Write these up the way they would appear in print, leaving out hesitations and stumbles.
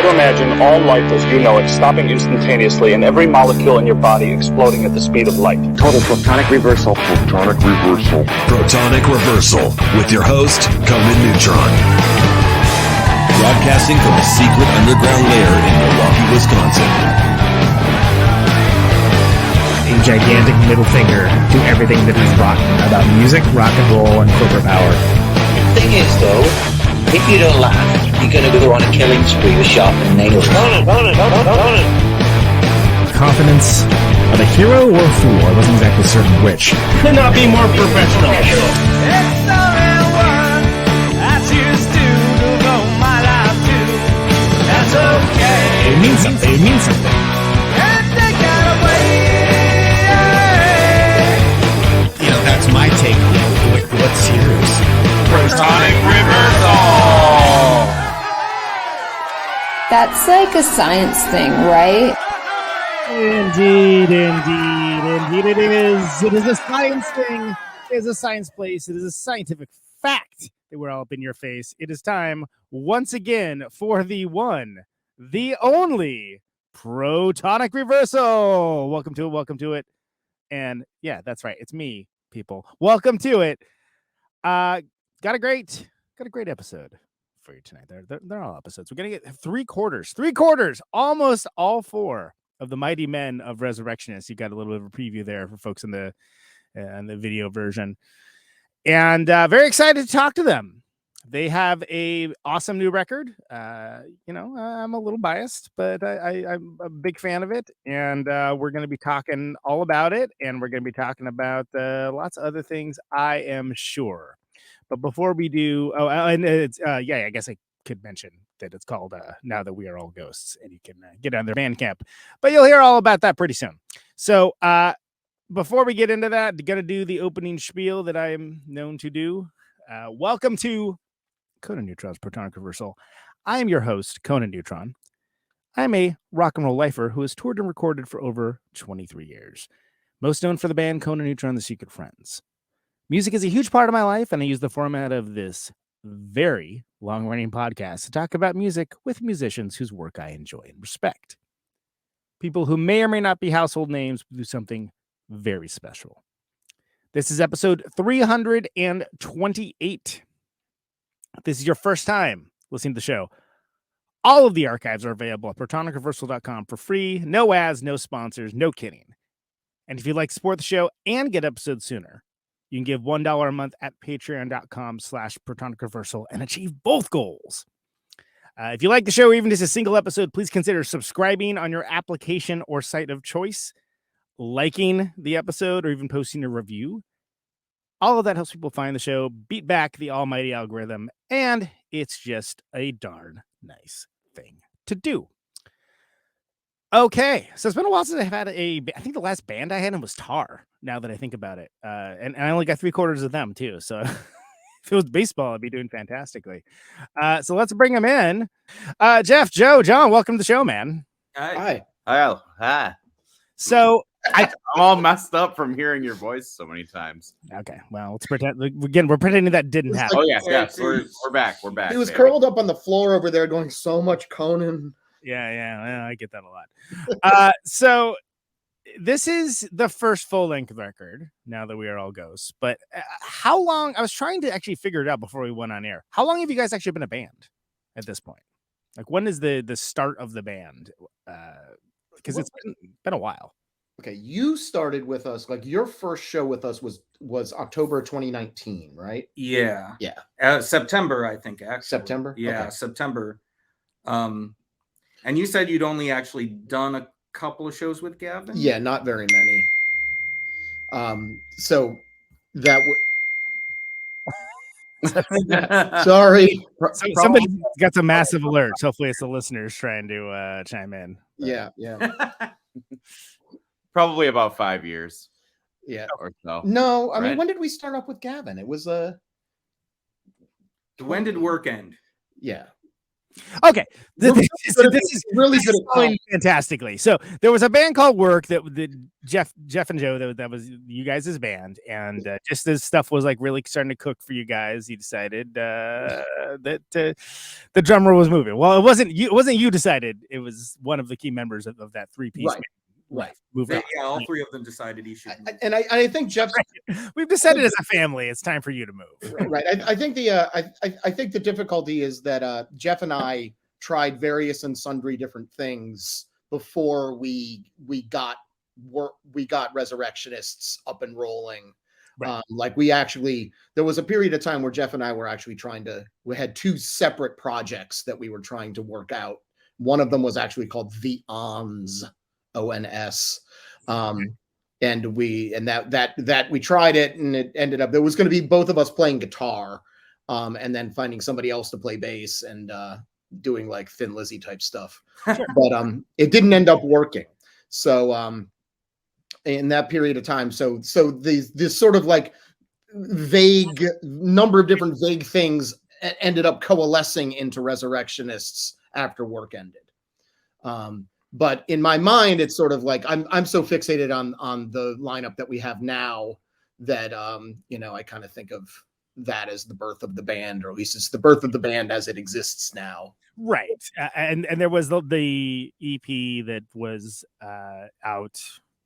to imagine all life as you know it stopping instantaneously and every molecule in your body exploding at the speed of light. Total Protonic Reversal. Protonic Reversal. Protonic Reversal with your host, Conan Neutron. Broadcasting from a secret underground lair in Milwaukee, Wisconsin. A gigantic middle finger to everything that is rotten about music, rock and roll, and corporate power. The thing is, though, if you don't laugh, you're going to go on a killing spree with sharpened nails. Conan. Confidence of a hero or a fool. I wasn't exactly certain which. Could not be more professional. It's the real one. I choose to devote my life to. That's okay. It means something. It means something. And they got away. You know, that's my take on it. What's yours? Protonic Reversal! That's like a science thing, right? Indeed it is. It is a science thing. It is a science place. It is a scientific fact that we're all up in your face. It is time once again for the one, the only Protonic Reversal. Welcome to it. And yeah, that's right. It's me, people. Welcome to it. Got a great episode for you tonight. They're all episodes. We're gonna get three quarters, almost all four of the mighty men of Resurrectionists. You got a little bit of a preview there for folks in the video version, and very excited to talk to them. They have a awesome new record. I'm a little biased, but I'm a big fan of it, and we're going to be talking all about it, and we're going to be talking about lots of other things, I am sure. But before we do, I guess I could mention that it's called Now That We Are All Ghosts, and you can get on their Bandcamp. But you'll hear all about that pretty soon. So before we get into that, going to do the opening spiel that I am known to do. Welcome to Conan Neutron's Protonic Reversal. I am your host, Conan Neutron. I am a rock and roll lifer who has toured and recorded for over 23 years. Most known for the band Conan Neutron, The Secret Friends. Music is a huge part of my life, and I use the format of this very long-running podcast to talk about music with musicians whose work I enjoy and respect. People who may or may not be household names do something very special. This is episode 328. If this is your first time listening to the show, all of the archives are available at protonicreversal.com for free. No ads, no sponsors, no kidding. And if you'd like to support the show and get episodes sooner, you can give $1 a month at patreon.com/protonicreversal and achieve both goals. If you like the show, or even just a single episode, please consider subscribing on your application or site of choice, liking the episode, or even posting a review. All of that helps people find the show, beat back the almighty algorithm, and it's just a darn nice thing to do. Okay, so it's been a while since I've had I think the last band I had was Tar, now that I think about it. And I only got 3/4 of them, too. So if it was baseball, I'd be doing fantastically. So let's bring them in. Jeff, Joe, John, welcome to the show, man. Hi. Oh, hi. So I'm all messed up from hearing your voice so many times. Okay, well, let's pretend. Again, we're pretending that didn't happen. Oh, yes. We're back. We're back. He was curled up on the floor over there going, so much Conan. Yeah, I get that a lot. So this is the first full-length record, Now That We Are All Ghosts. But how long? I was trying to actually figure it out before we went on air. How long have you guys actually been a band at this point? Like, when is the start of the band? Because it's been a while. Okay, you started with us, like your first show with us was October 2019, right? Yeah. September, I think, actually. September? Yeah, okay. September. And you said you'd only actually done a couple of shows with Gavin? Yeah, not very many. So that sorry. Somebody got some massive alerts. Hopefully it's the listeners trying to chime in. Yeah. Probably about 5 years. Yeah. Or so. No, I mean, when did we start up with Gavin? It was when did work end? Yeah. Okay, We're this is really this good is at going fantastically. So there was a band called Work that Jeff and Joe that was you guys' band, and just as stuff was like really starting to cook for you guys, you decided that the drummer was moving. Well, it wasn't you decided. It was one of the key members of that three-piece band. Right. Moved on. Yeah, all three of them decided he should move. And I think Jeff's We've decided as a family it's time for you to move. right. I think I think the difficulty is that Jeff and I tried various and sundry different things before we got Resurrectionists up and rolling. Right. Like there was a period of time where Jeff and I were actually we had two separate projects that we were trying to work out. One of them was actually called The Ons, ONS. And we tried it, and it ended up there was going to be both of us playing guitar, and then finding somebody else to play bass and doing like Thin Lizzy type stuff. Sure. But it didn't end up working. So in that period of time, so this sort of like vague number of different vague things ended up coalescing into Resurrectionists after Work ended. But in my mind, it's sort of like I'm so fixated on the lineup that we have now that I kind of think of that as the birth of the band, or at least it's the birth of the band as it exists now. Right. And there was the EP that was out,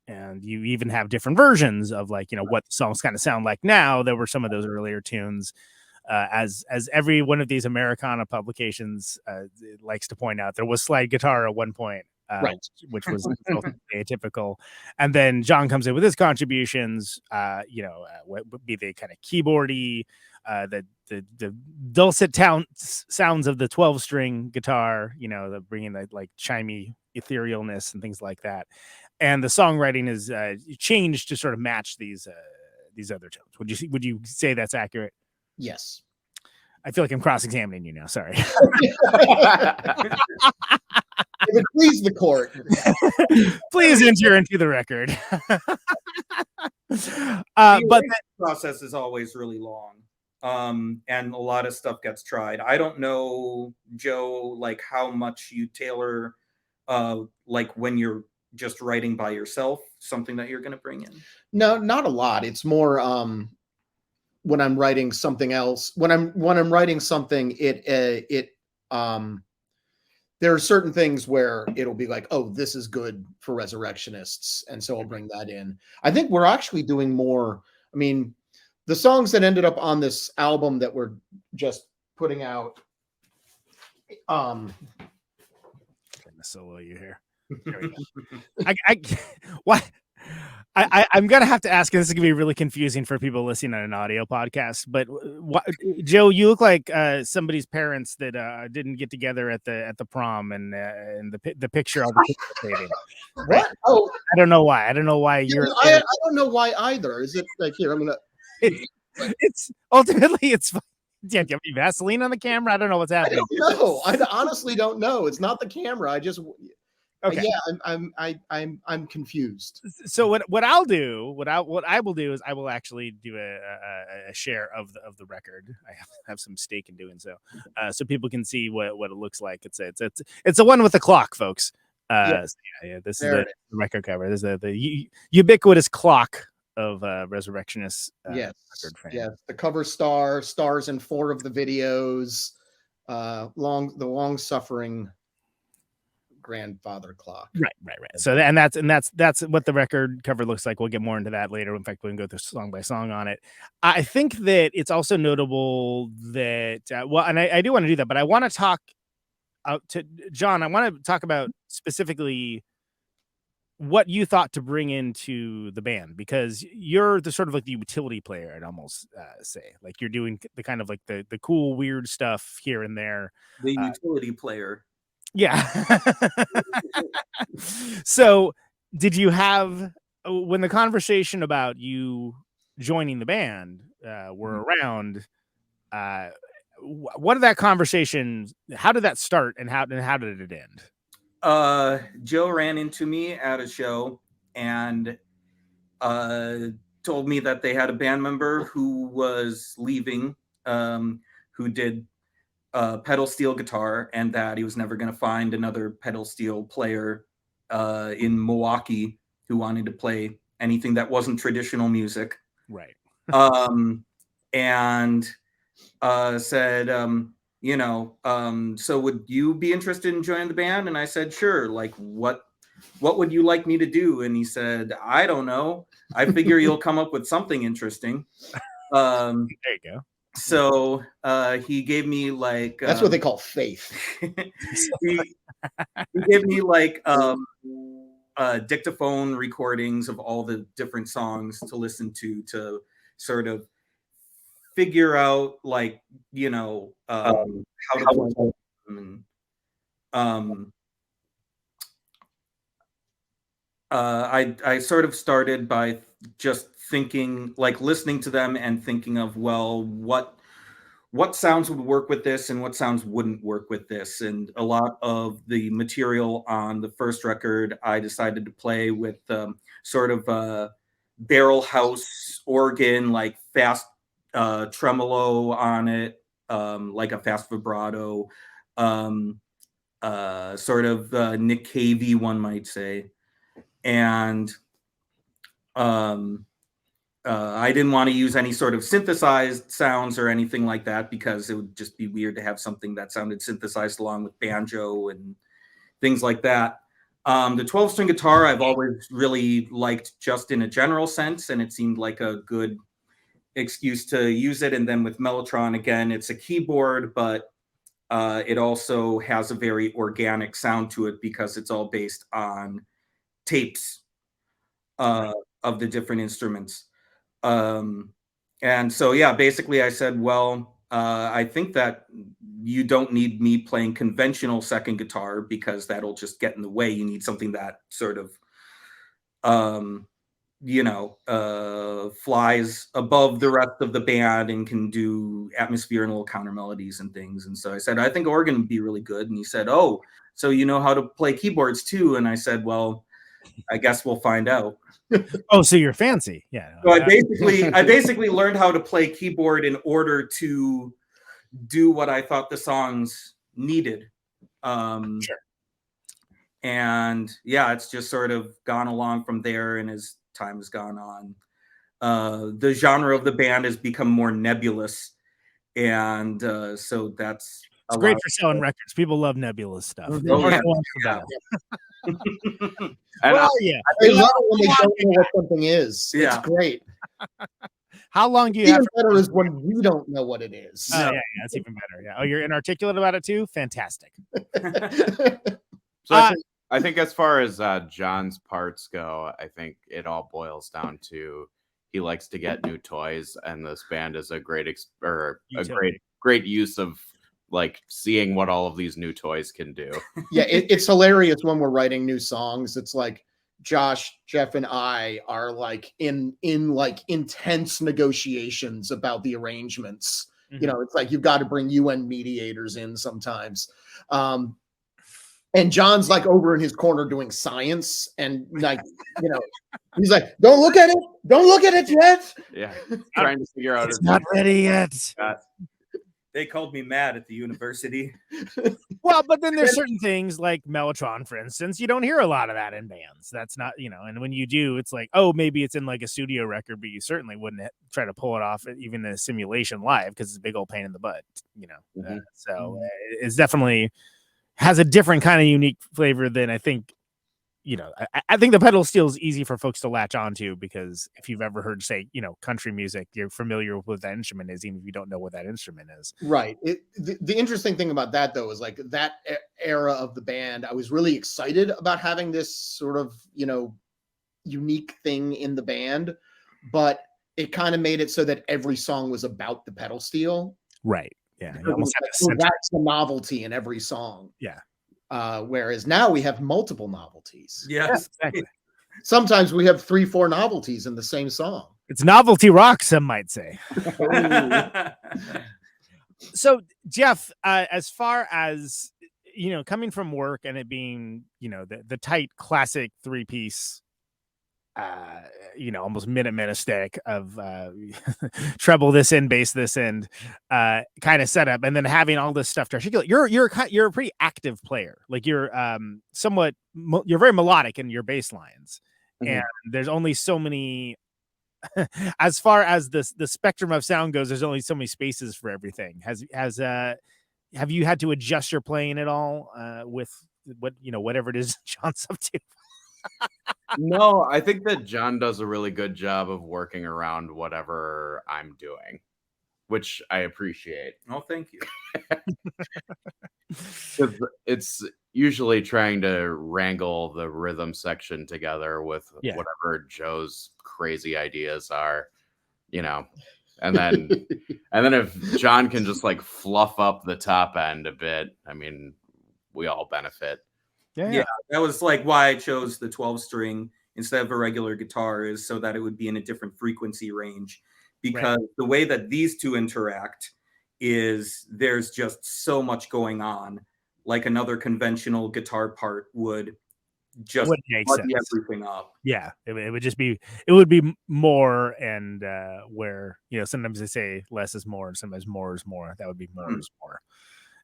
and you even have different versions of like what the songs kind of sound like now. There were some of those earlier tunes. As every one of these Americana publications likes to point out, there was slide guitar at one point. Right. Which was atypical, and then John comes in with his contributions. Be they kind of keyboardy, the dulcet sounds of the 12-string guitar. The bringing that like chimey etherealness and things like that, and the songwriting is changed to sort of match these other tones. Would you say that's accurate? Yes. I feel like I'm cross-examining you now. Sorry. Please, the court. Please enter into the record. But the process is always really long, and a lot of stuff gets tried. I don't know, Joe, like how much you tailor, like when you're just writing by yourself, something that you're going to bring in. No, not a lot. It's more when I'm writing something else. When I'm writing something, there are certain things where it'll be like, oh, this is good for Resurrectionists, and so I'll bring that in. I think we're actually doing more. I mean, the songs that ended up on this album that we're just putting out. Trying to solo you here. What? I'm gonna have to ask, and this is gonna be really confusing for people listening on an audio podcast. But Joe, you look like somebody's parents that didn't get together at the prom, and the picture I'll be participating. What? Oh, I don't know why. I don't know why you're. I don't know why either. Is it like here? I'm gonna. It's ultimately it's. Yeah, do you have any Vaseline on the camera? I don't know what's happening. I don't know. I honestly don't know. It's not the camera. I just. Okay. Yeah, I'm confused. So what I will do is I will actually do a share of the record. I have some stake in doing so, so people can see what it looks like. It's a one with the clock, folks. This is the record cover. This is the ubiquitous clock of Resurrectionists. Yes, record frame. Yes. The cover stars in 4 of the videos. The long suffering grandfather clock. Right. So that's what the record cover looks like. We'll get more into that later. In fact, we can go through song by song on it. I think that it's also notable that and I do want to do that, but I want to talk out to John. I want to talk about specifically what you thought to bring into the band, because you're the sort of like the utility player, I'd almost say. Like you're doing the kind of like the cool weird stuff here and there. The utility player. Yeah. So did you have, when the conversation about you joining the band were around, what did that conversation, how did that start, and how did it end? Joe ran into me at a show and told me that they had a band member who was leaving, who did pedal steel guitar, and that he was never going to find another pedal steel player in Milwaukee who wanted to play anything that wasn't traditional music. Right. And said, so would you be interested in joining the band? And I said, sure. Like, what would you like me to do? And he said, I don't know. I figure you'll come up with something interesting. There you go. So he gave me like That's what they call faith. he gave me like dictaphone recordings of all the different songs to listen to sort of figure out, like, how to play them. And I sort of started by just thinking, like, listening to them and thinking of, well, what sounds would work with this and what sounds wouldn't work with this. And a lot of the material on the first record, I decided to play with sort of a barrel house organ, like fast tremolo on it, like a fast vibrato, sort of Nick Cavey, one might say. And I didn't want to use any sort of synthesized sounds or anything like that, because it would just be weird to have something that sounded synthesized along with banjo and things like that. The 12-string guitar I've always really liked just in a general sense, and it seemed like a good excuse to use it. And then with Mellotron, again, it's a keyboard, but it also has a very organic sound to it because it's all based on tapes of the different instruments. And so, yeah, basically I said, well, I think that you don't need me playing conventional second guitar because that'll just get in the way. You need something that sort of, flies above the rest of the band and can do atmosphere and little counter melodies and things. And so I said, I think organ would be really good. And he said, oh, so you know how to play keyboards too? And I said, well, I guess we'll find out. Oh, so you're fancy. Yeah. So I basically learned how to play keyboard in order to do what I thought the songs needed. Sure. And yeah, it's just sort of gone along from there. And as time has gone on, the genre of the band has become more nebulous. And so that's it's great for selling records. People love nebulous stuff. Oh, yeah. Well, yeah. They love it when they don't know what something is. Yeah. It's great. How long do you Even have? better is when you don't know what it is. Oh, yeah, that's even better. Yeah. Oh, you're inarticulate about it too? Fantastic. So I think as far as John's parts go, I think it all boils down to he likes to get new toys, and this band is a great great use of like seeing what all of these new toys can do. Yeah, it's hilarious when we're writing new songs. It's like Josh, Jeff, and I are like in like intense negotiations about the arrangements. Mm-hmm. You know, it's like you've got to bring UN mediators in sometimes. And John's like over in his corner doing science, and like, he's like, don't look at it yet. Yeah, trying to figure out it's not ready yet. They called me mad at the university. Well, but then there's certain things like Mellotron, for instance, you don't hear a lot of that in bands. That's not, and when you do, it's like, oh, maybe it's in like a studio record, but you certainly wouldn't try to pull it off even in a simulation live because it's a big old pain in the butt, Mm-hmm. So it's definitely has a different kind of unique flavor than I think. I think the pedal steel is easy for folks to latch onto because if you've ever heard, say, country music, you're familiar with what that instrument is, even if you don't know what that instrument is. Right. The interesting thing about that, though, is like that era of the band, I was really excited about having this sort of, unique thing in the band, but it kind of made it so that every song was about the pedal steel. Right. Yeah. That's the novelty in every song. Yeah. Whereas now we have multiple novelties. Yes, exactly. Sometimes we have 3-4 novelties in the same song. It's novelty rock, some might say. So, Jeff, as far as coming from work and it being the tight classic 3-piece, almost minimalistic of treble this end, bass this end, kind of setup, and then having all this stuff to articulate. You're a pretty active player. Like you're you're very melodic in your bass lines, and there's only so many. As far as the spectrum of sound goes, there's only so many spaces for everything. Have you had to adjust your playing at all with whatever it is John's up to? No, I think that John does a really good job of working around whatever I'm doing, which I appreciate. Oh, thank you. It's usually trying to wrangle the rhythm section together with whatever Joe's crazy ideas are, and then if John can just like fluff up the top end a bit, I mean, we all benefit. Yeah, that was like why I chose the 12-string instead of a regular guitar, is so that it would be in a different frequency range, because the way that these two interact is there's just so much going on. Like another conventional guitar part would just muddy everything up. Yeah, it would be more, and where sometimes they say less is more and sometimes more is more. That would be more is more.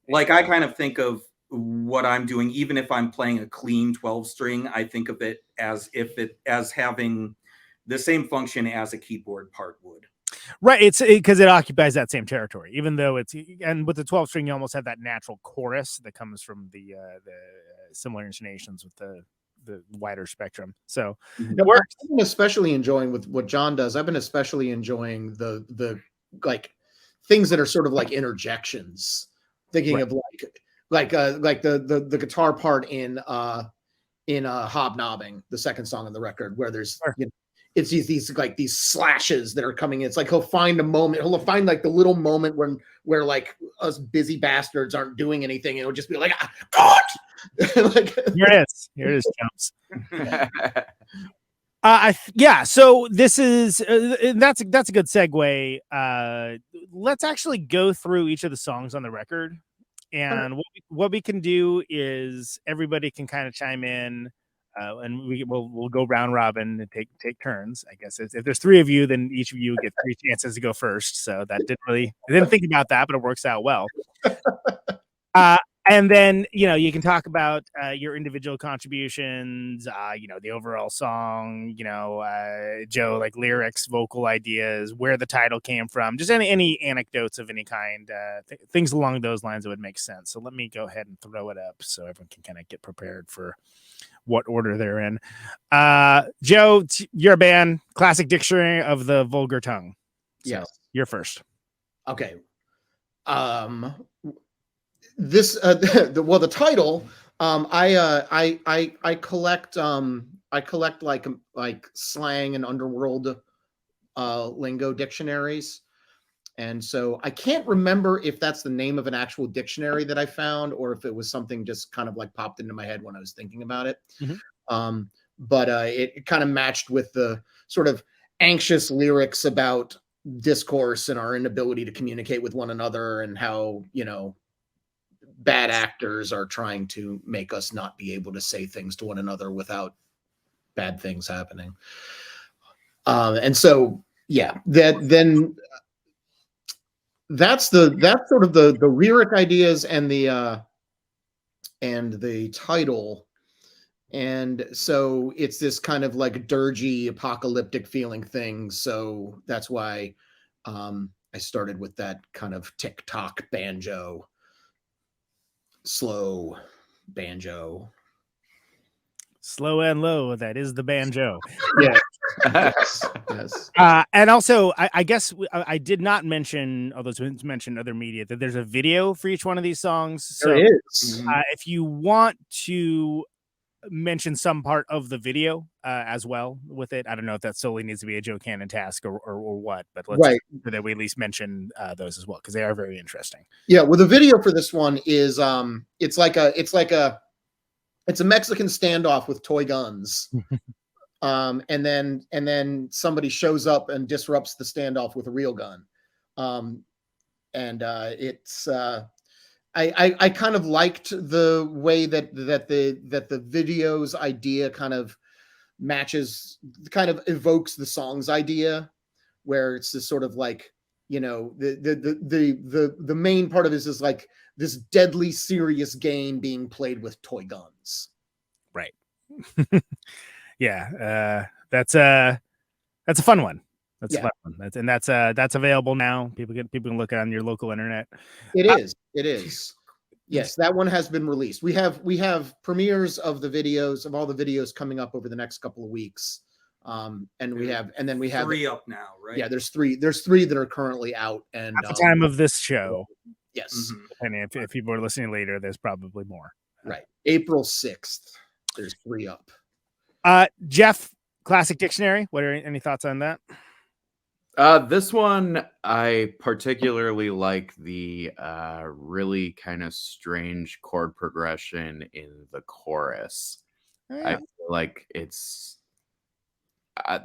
Like I kind of think of what I'm doing, even if I'm playing a clean 12-string, I think of it as having the same function as a keyboard part would. Right, it's because it occupies that same territory, even though and with the 12-string you almost have that natural chorus that comes from the similar intonations with the wider spectrum. So it works. I've been especially enjoying with what John does. I've been especially enjoying the like things that are sort of like interjections. Thinking of like the guitar part in Hobnobbing, the second song on the record, where there's it's these slashes that are coming in. It's like he'll find like the little moment where like us busy bastards aren't doing anything, and it'll just be like, God! Like, here it is, Jumps. So this is that's a good segue. Let's actually go through each of the songs on the record, and what we can do is everybody can kind of chime in, and we'll go round robin and take turns. I guess if there's three of you, then each of you get 3 chances to go first. So I didn't think about that, but it works out well. And then, you can talk about your individual contributions, the overall song, Joe, like lyrics, vocal ideas, where the title came from, just any anecdotes of any kind, things along those lines that would make sense. So let me go ahead and throw it up so everyone can kind of get prepared for what order they're in. Joe, your band, Classic Dictionary of the Vulgar Tongue. So yes. You're first. Okay. This the title, I collect like slang and underworld lingo dictionaries, and so I can't remember if that's the name of an actual dictionary that I found or if it was something just kind of like popped into my head when I was thinking about it. But it kind of matched with the sort of anxious lyrics about discourse and our inability to communicate with one another, and how bad actors are trying to make us not be able to say things to one another without bad things happening. And so, that's sort of the lyric ideas and the title. And so it's this kind of like dirgy apocalyptic feeling thing. So that's why I started with that kind of tick-tock banjo. Slow banjo, slow and low. That is the banjo. yes. And also, I guess I did not mention, although it's mentioned other media, that there's a video for each one of these songs. So there is. If you want to mention some part of the video as well with it, I don't know if that solely needs to be a Joe Cannon task or what, but let's so that we at least mention those as well, because they are very interesting. Yeah, well, the video for this one is it's a Mexican standoff with toy guns. And then somebody shows up and disrupts the standoff with a real gun. It's I kind of liked the way that the video's idea kind of matches, kind of evokes the song's idea, where it's this sort of like, you know, the main part of this is like this deadly serious game being played with toy guns. Right. Yeah. That's a fun one. That's a fun one. That's available now. People can look on your local internet. It is. Yes, that one has been released. We have premieres of the videos, of all the videos coming up over the next couple of weeks. And we have 3 up now, right? Yeah, there's three that are currently out. And at the time of this show, yes. And if people are listening later, there's probably more. Right. April 6th. There's 3 up. Jeff, Classic Dictionary. What are any thoughts on that? This one, I particularly like the really kind of strange chord progression in the chorus. I feel like it's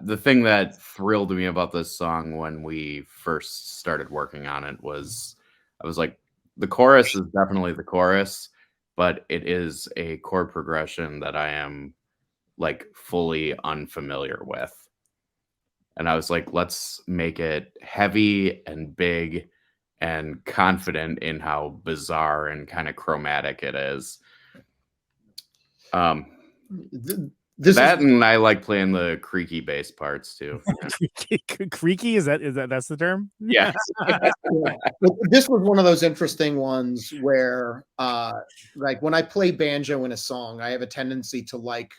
the thing that thrilled me about this song when we first started working on it was I was like, the chorus is definitely the chorus, but it is a chord progression that I am like fully unfamiliar with. And I was like, let's make it heavy and big and confident in how bizarre and kind of chromatic it is. And I like playing the creaky bass parts too. Creaky? That's the term? Yes. This was one of those interesting ones where like when I play banjo in a song, I have a tendency to like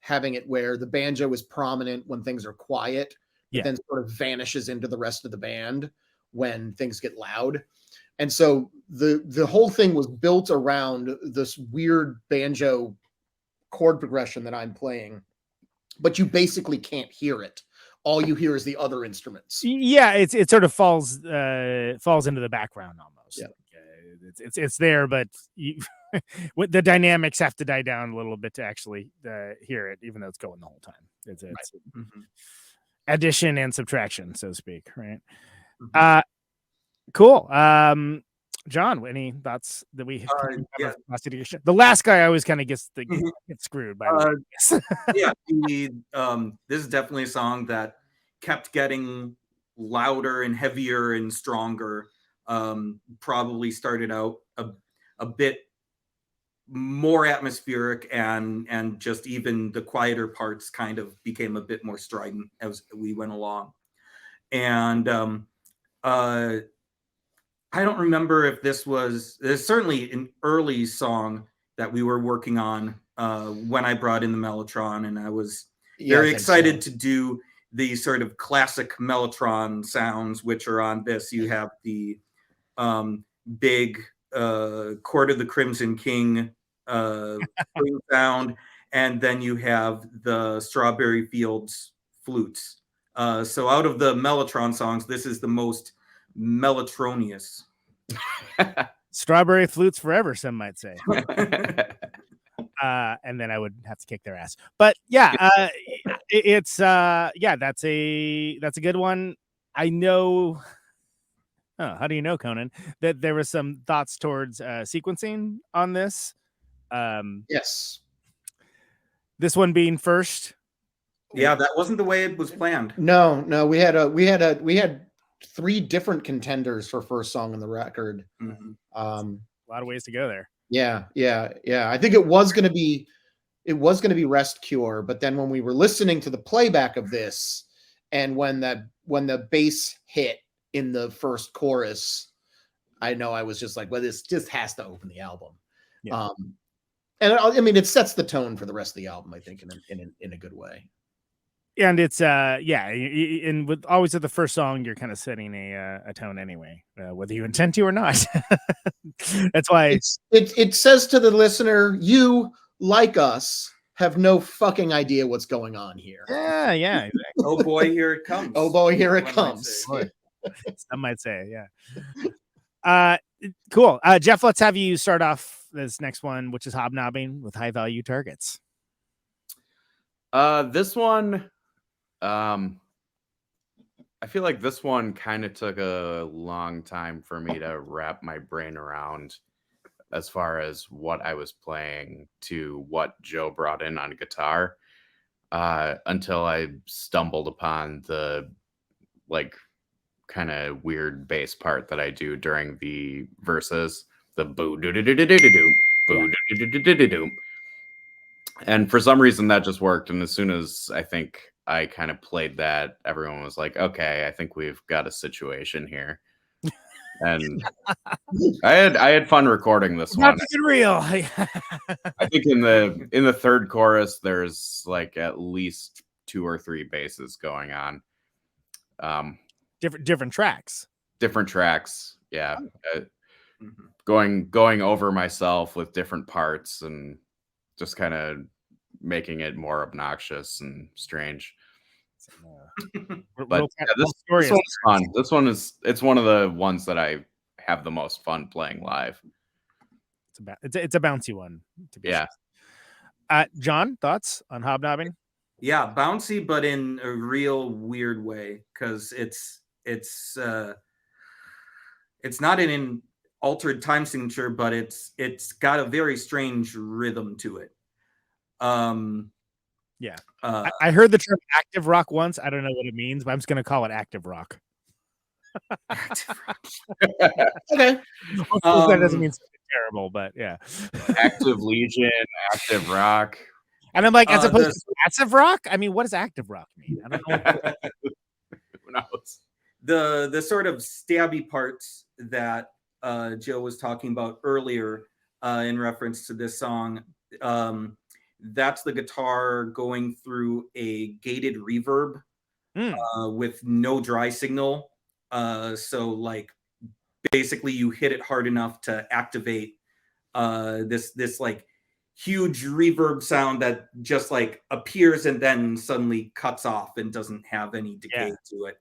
having it where the banjo is prominent when things are quiet. Then sort of vanishes into the rest of the band when things get loud. And so the whole thing was built around this weird banjo chord progression that I'm playing, but you basically can't hear it. All you hear is the other instruments. Yeah, it sort of falls into the background almost. Yeah. It's there, but the dynamics have to die down a little bit to actually hear it, even though it's going the whole time. It's addition and subtraction, so to speak, right? Cool. John, any thoughts that we the last guy always kind of gets screwed by this is definitely a song that kept getting louder and heavier and stronger. Probably started out a bit more atmospheric, and just even the quieter parts kind of became a bit more strident as we went along. And I don't remember if there's certainly an early song that we were working on when I brought in the Mellotron, and I was very excited to do the sort of classic Mellotron sounds, which are on this. You have the big Court of the Crimson King sound, and then you have the Strawberry Fields flutes. So out of the Mellotron songs, this is the most Mellotronious. Strawberry flutes forever, some might say. And then I would have to kick their ass. But it's that's a good one. I know. Oh, how do you know, Conan, that there was some thoughts towards sequencing on this? Yes. This one being first. Yeah, that wasn't the way it was planned. No, we had 3 different contenders for first song on the record. A lot of ways to go there. Yeah. I think it was going to be Rest Cure, but then when we were listening to the playback of this, and when the bass hit in the first chorus, I know I was just like, well, this just has to open the album. Yeah. And I mean, it sets the tone for the rest of the album, I think, in a good way. And it's and with always at the first song, you're kind of setting a tone anyway, whether you intend to or not. That's why it says to the listener, you, like us, have no fucking idea what's going on here. Yeah, exactly. Oh boy, here it comes. Oh boy, here it comes. Some might say, yeah. Cool. Jeff, let's have you start off this next one, which is Hobnobbing with High Value Targets. This one, I feel like this one kind of took a long time for me to wrap my brain around as far as what I was playing to what Joe brought in on guitar. until I stumbled upon the like kind of weird bass part that I do during the verses, the boo do do do do do do boo do do do do do do. And for some reason that just worked. And as soon as I think I kind of played that, everyone was like, okay, I think we've got a situation here. And I had fun recording this one. That's real. I think in the third chorus, there's like at least 2 or 3 basses going on. Different tracks. Different tracks. Yeah. Going over myself with different parts and just kind of making it more obnoxious and strange. But yeah, this one's fun. It's one of the ones that I have the most fun playing live. It's a bouncy one. Yeah. John, thoughts on Hobnobbing? Yeah, bouncy, but in a real weird way, because it's not an altered time signature, but it's got a very strange rhythm to it. Yeah. I heard the term active rock once. I don't know what it means, but I'm just going to call it active rock. Okay. That doesn't mean something terrible, but yeah. Active Legion, active rock. And I'm like, as opposed to passive rock? I mean, what does active rock mean? I don't know. Who knows? The sort of stabby parts that Joe was talking about earlier in reference to this song, that's the guitar going through a gated reverb with no dry signal. So like basically you hit it hard enough to activate this like huge reverb sound that just like appears and then suddenly cuts off and doesn't have any decay to it.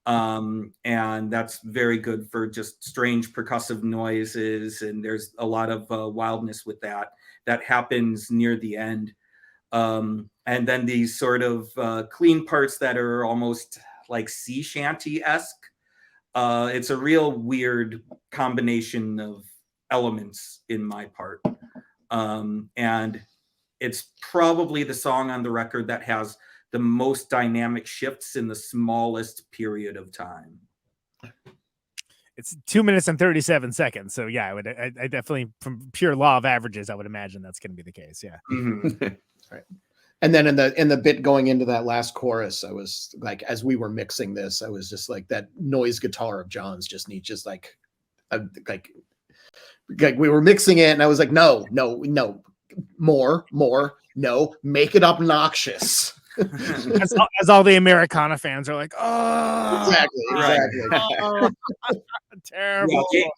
And that's very good for just strange percussive noises. And there's a lot of wildness with that happens near the end. And then these sort of clean parts that are almost like sea shanty-esque. It's a real weird combination of elements in my part. And it's probably the song on the record that has the most dynamic shifts in the smallest period of time. It's 2 minutes and 37 seconds. So yeah, I definitely, from pure law of averages, I would imagine that's going to be the case. Yeah. Mm-hmm. Right. And then in the bit going into that last chorus, I was like, as we were mixing this, I was just like, that noise guitar of John's just needs just like we were mixing it, and I was like, no, more, no, make it obnoxious. as all the Americana fans are like, oh, exactly. Oh, terrible. Yeah, it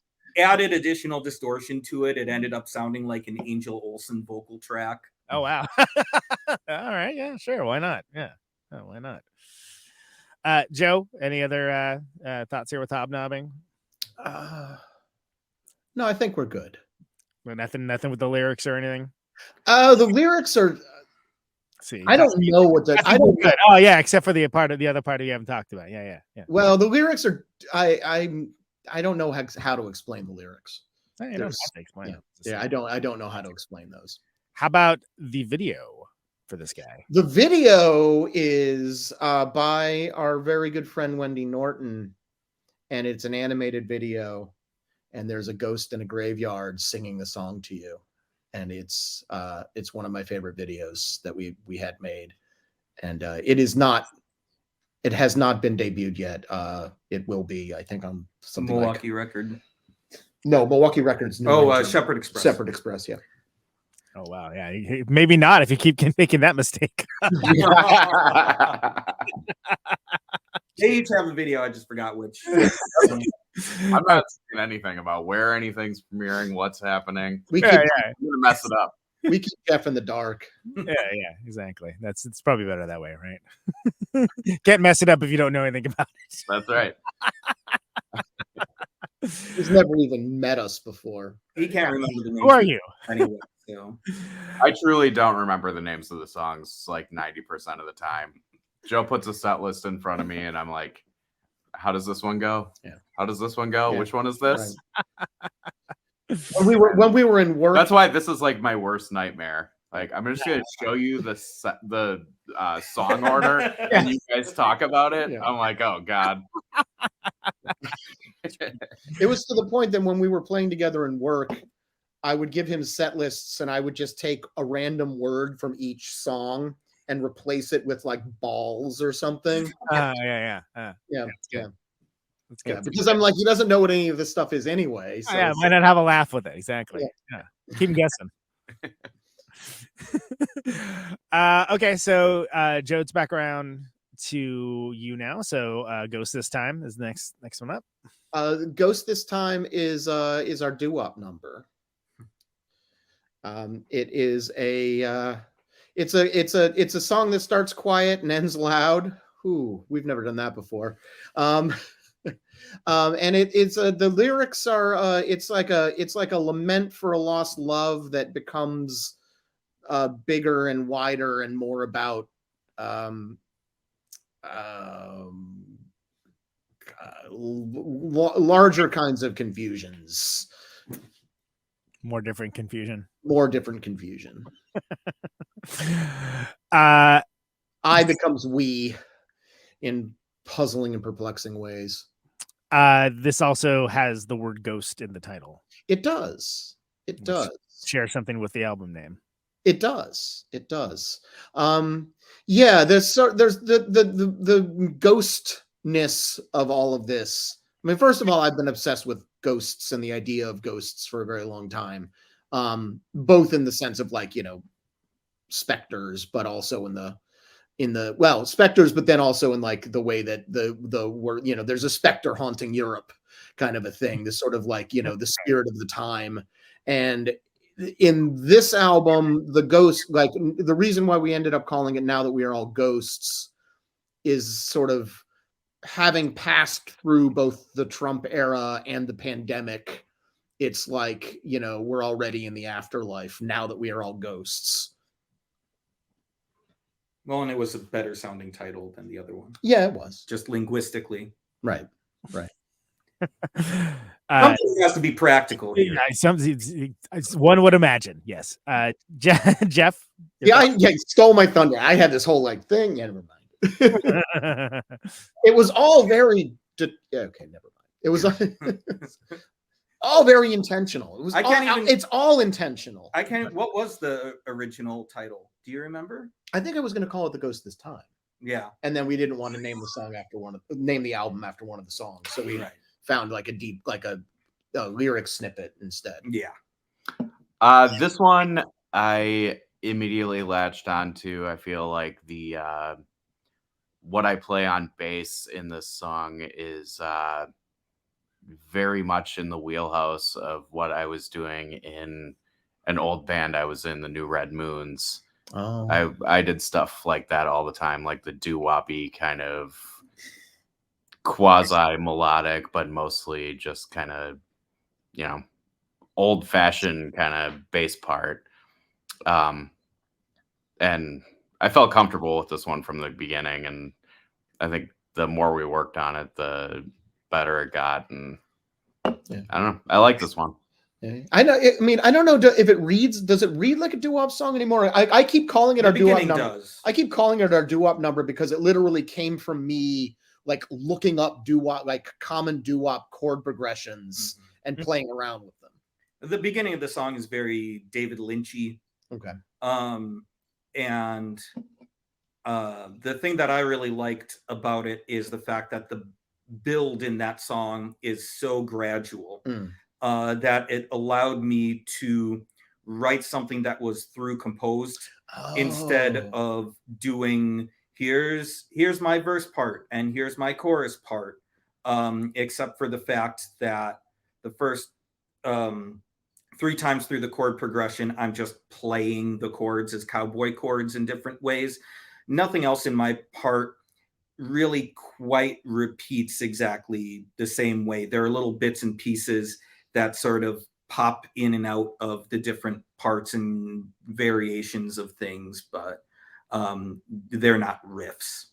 added additional distortion to it. It ended up sounding like an Angel Olsen vocal track. Oh wow. All right, yeah, sure, why not? Yeah, why not? Joe, any other thoughts here with Hobnobbing? No, I think we're good. Nothing with the lyrics or anything. The lyrics are. See, I don't know what the. I don't. Good. Oh yeah, except for the other part you haven't talked about. Yeah. Well, the lyrics are. I don't know how to explain the lyrics. You don't have to explain it. Yeah, I don't know how to explain those. How about the video for this guy? The video is by our very good friend Wendy Norton, and it's an animated video, and there's a ghost in a graveyard singing the song to you, and it's one of my favorite videos that we had made, and it has not been debuted yet. It will be, I think, on something Milwaukee record. No, Milwaukee Records. Shepherd Express. Shepherd Express, yeah. Oh wow, yeah, maybe not if you keep making that mistake. They each have a video. I just forgot which. I'm not saying anything about where anything's premiering, what's happening. We're gonna mess it up. We keep Jeff in the dark. Yeah, exactly. It's probably better that way, right? Can't mess it up if you don't know anything about it. That's right. He's never even met us before. He can't remember the name. Who are you? Anyway, so I truly don't remember the names of the songs like 90% of the time. Joe puts a set list in front of me, and I'm like, "How does this one go? Yeah. How does this one go? Yeah. Which one is this?" Right. When we were in work, that's why this is like my worst nightmare. Like, I'm just gonna show you the song order, and you guys talk about it. Yeah. I'm like, oh god. It was to the point that when we were playing together in work, I would give him set lists, and I would just take a random word from each song and replace it with like balls or something. Yeah. That's good. Because I'm like, he doesn't know what any of this stuff is anyway. So might not have a laugh with it. Exactly. Yeah. Keep him guessing. Okay, so Joe, it's back around to you now. So Ghost this time is the next one up. Ghost this time is our doo-wop number. It is it's a song that starts quiet and ends loud. Ooh, we've never done that before. And it's the lyrics are it's like a lament for a lost love that becomes bigger and wider and more about larger kinds of confusions. More different confusion. I becomes we in puzzling and perplexing ways. This also has the word ghost in the title. It does. Share something with the album name. It does. Yeah, there's the ghostness of all of this. I mean, first of all, I've been obsessed with ghosts and the idea of ghosts for a very long time. Both in the sense of like, specters, but also in the specters, but then also in like the way that the word, there's a specter haunting Europe kind of a thing, this sort of like, the spirit of the time. And in this album, the ghost, like the reason why we ended up calling it Now That We Are All Ghosts is sort of having passed through both the Trump era and the pandemic. It's like, we're already in the afterlife now that we are all ghosts. Well, and it was a better sounding title than the other one. Yeah, it was. Just linguistically. Right. Something has to be practical here. One would imagine, yes. Jeff? Yeah, you stole my thunder. I had this whole like thing. Yeah, never mind. It was all very... okay, never mind. It was all very intentional. It was. It's all intentional. What was the original title? Do you remember? I think I was going to call it The Ghost This Time. Yeah. And then we didn't want to name the song name the album after one of the songs. So we found like a lyric snippet instead. Yeah. This one I immediately latched onto. I feel like the what I play on bass in this song is very much in the wheelhouse of what I was doing in an old band I was in, the New Red Moons. Oh. I did stuff like that all the time, like the doo-woppy kind of quasi melodic, but mostly just kind of, old-fashioned kind of bass part. And I felt comfortable with this one from the beginning, and I think the more we worked on it, the better it got. And I don't know, I like this one. I know. I mean, I don't know if it reads. Does it read like a doo-wop song anymore? I keep calling it our doo-wop number. I keep calling it our doo-wop number because it literally came from me, like looking up doo-wop, like common doo-wop chord progressions and playing around with them. The beginning of the song is very David Lynchy. Okay. And the thing that I really liked about it is the fact that the build in that song is so gradual. That it allowed me to write something that was through composed instead of doing here's my verse part and here's my chorus part, except for the fact that the first 3 times through the chord progression, I'm just playing the chords as cowboy chords in different ways. Nothing else in my part really quite repeats exactly the same way. There are little bits and pieces that sort of pop in and out of the different parts and variations of things, but they're not riffs.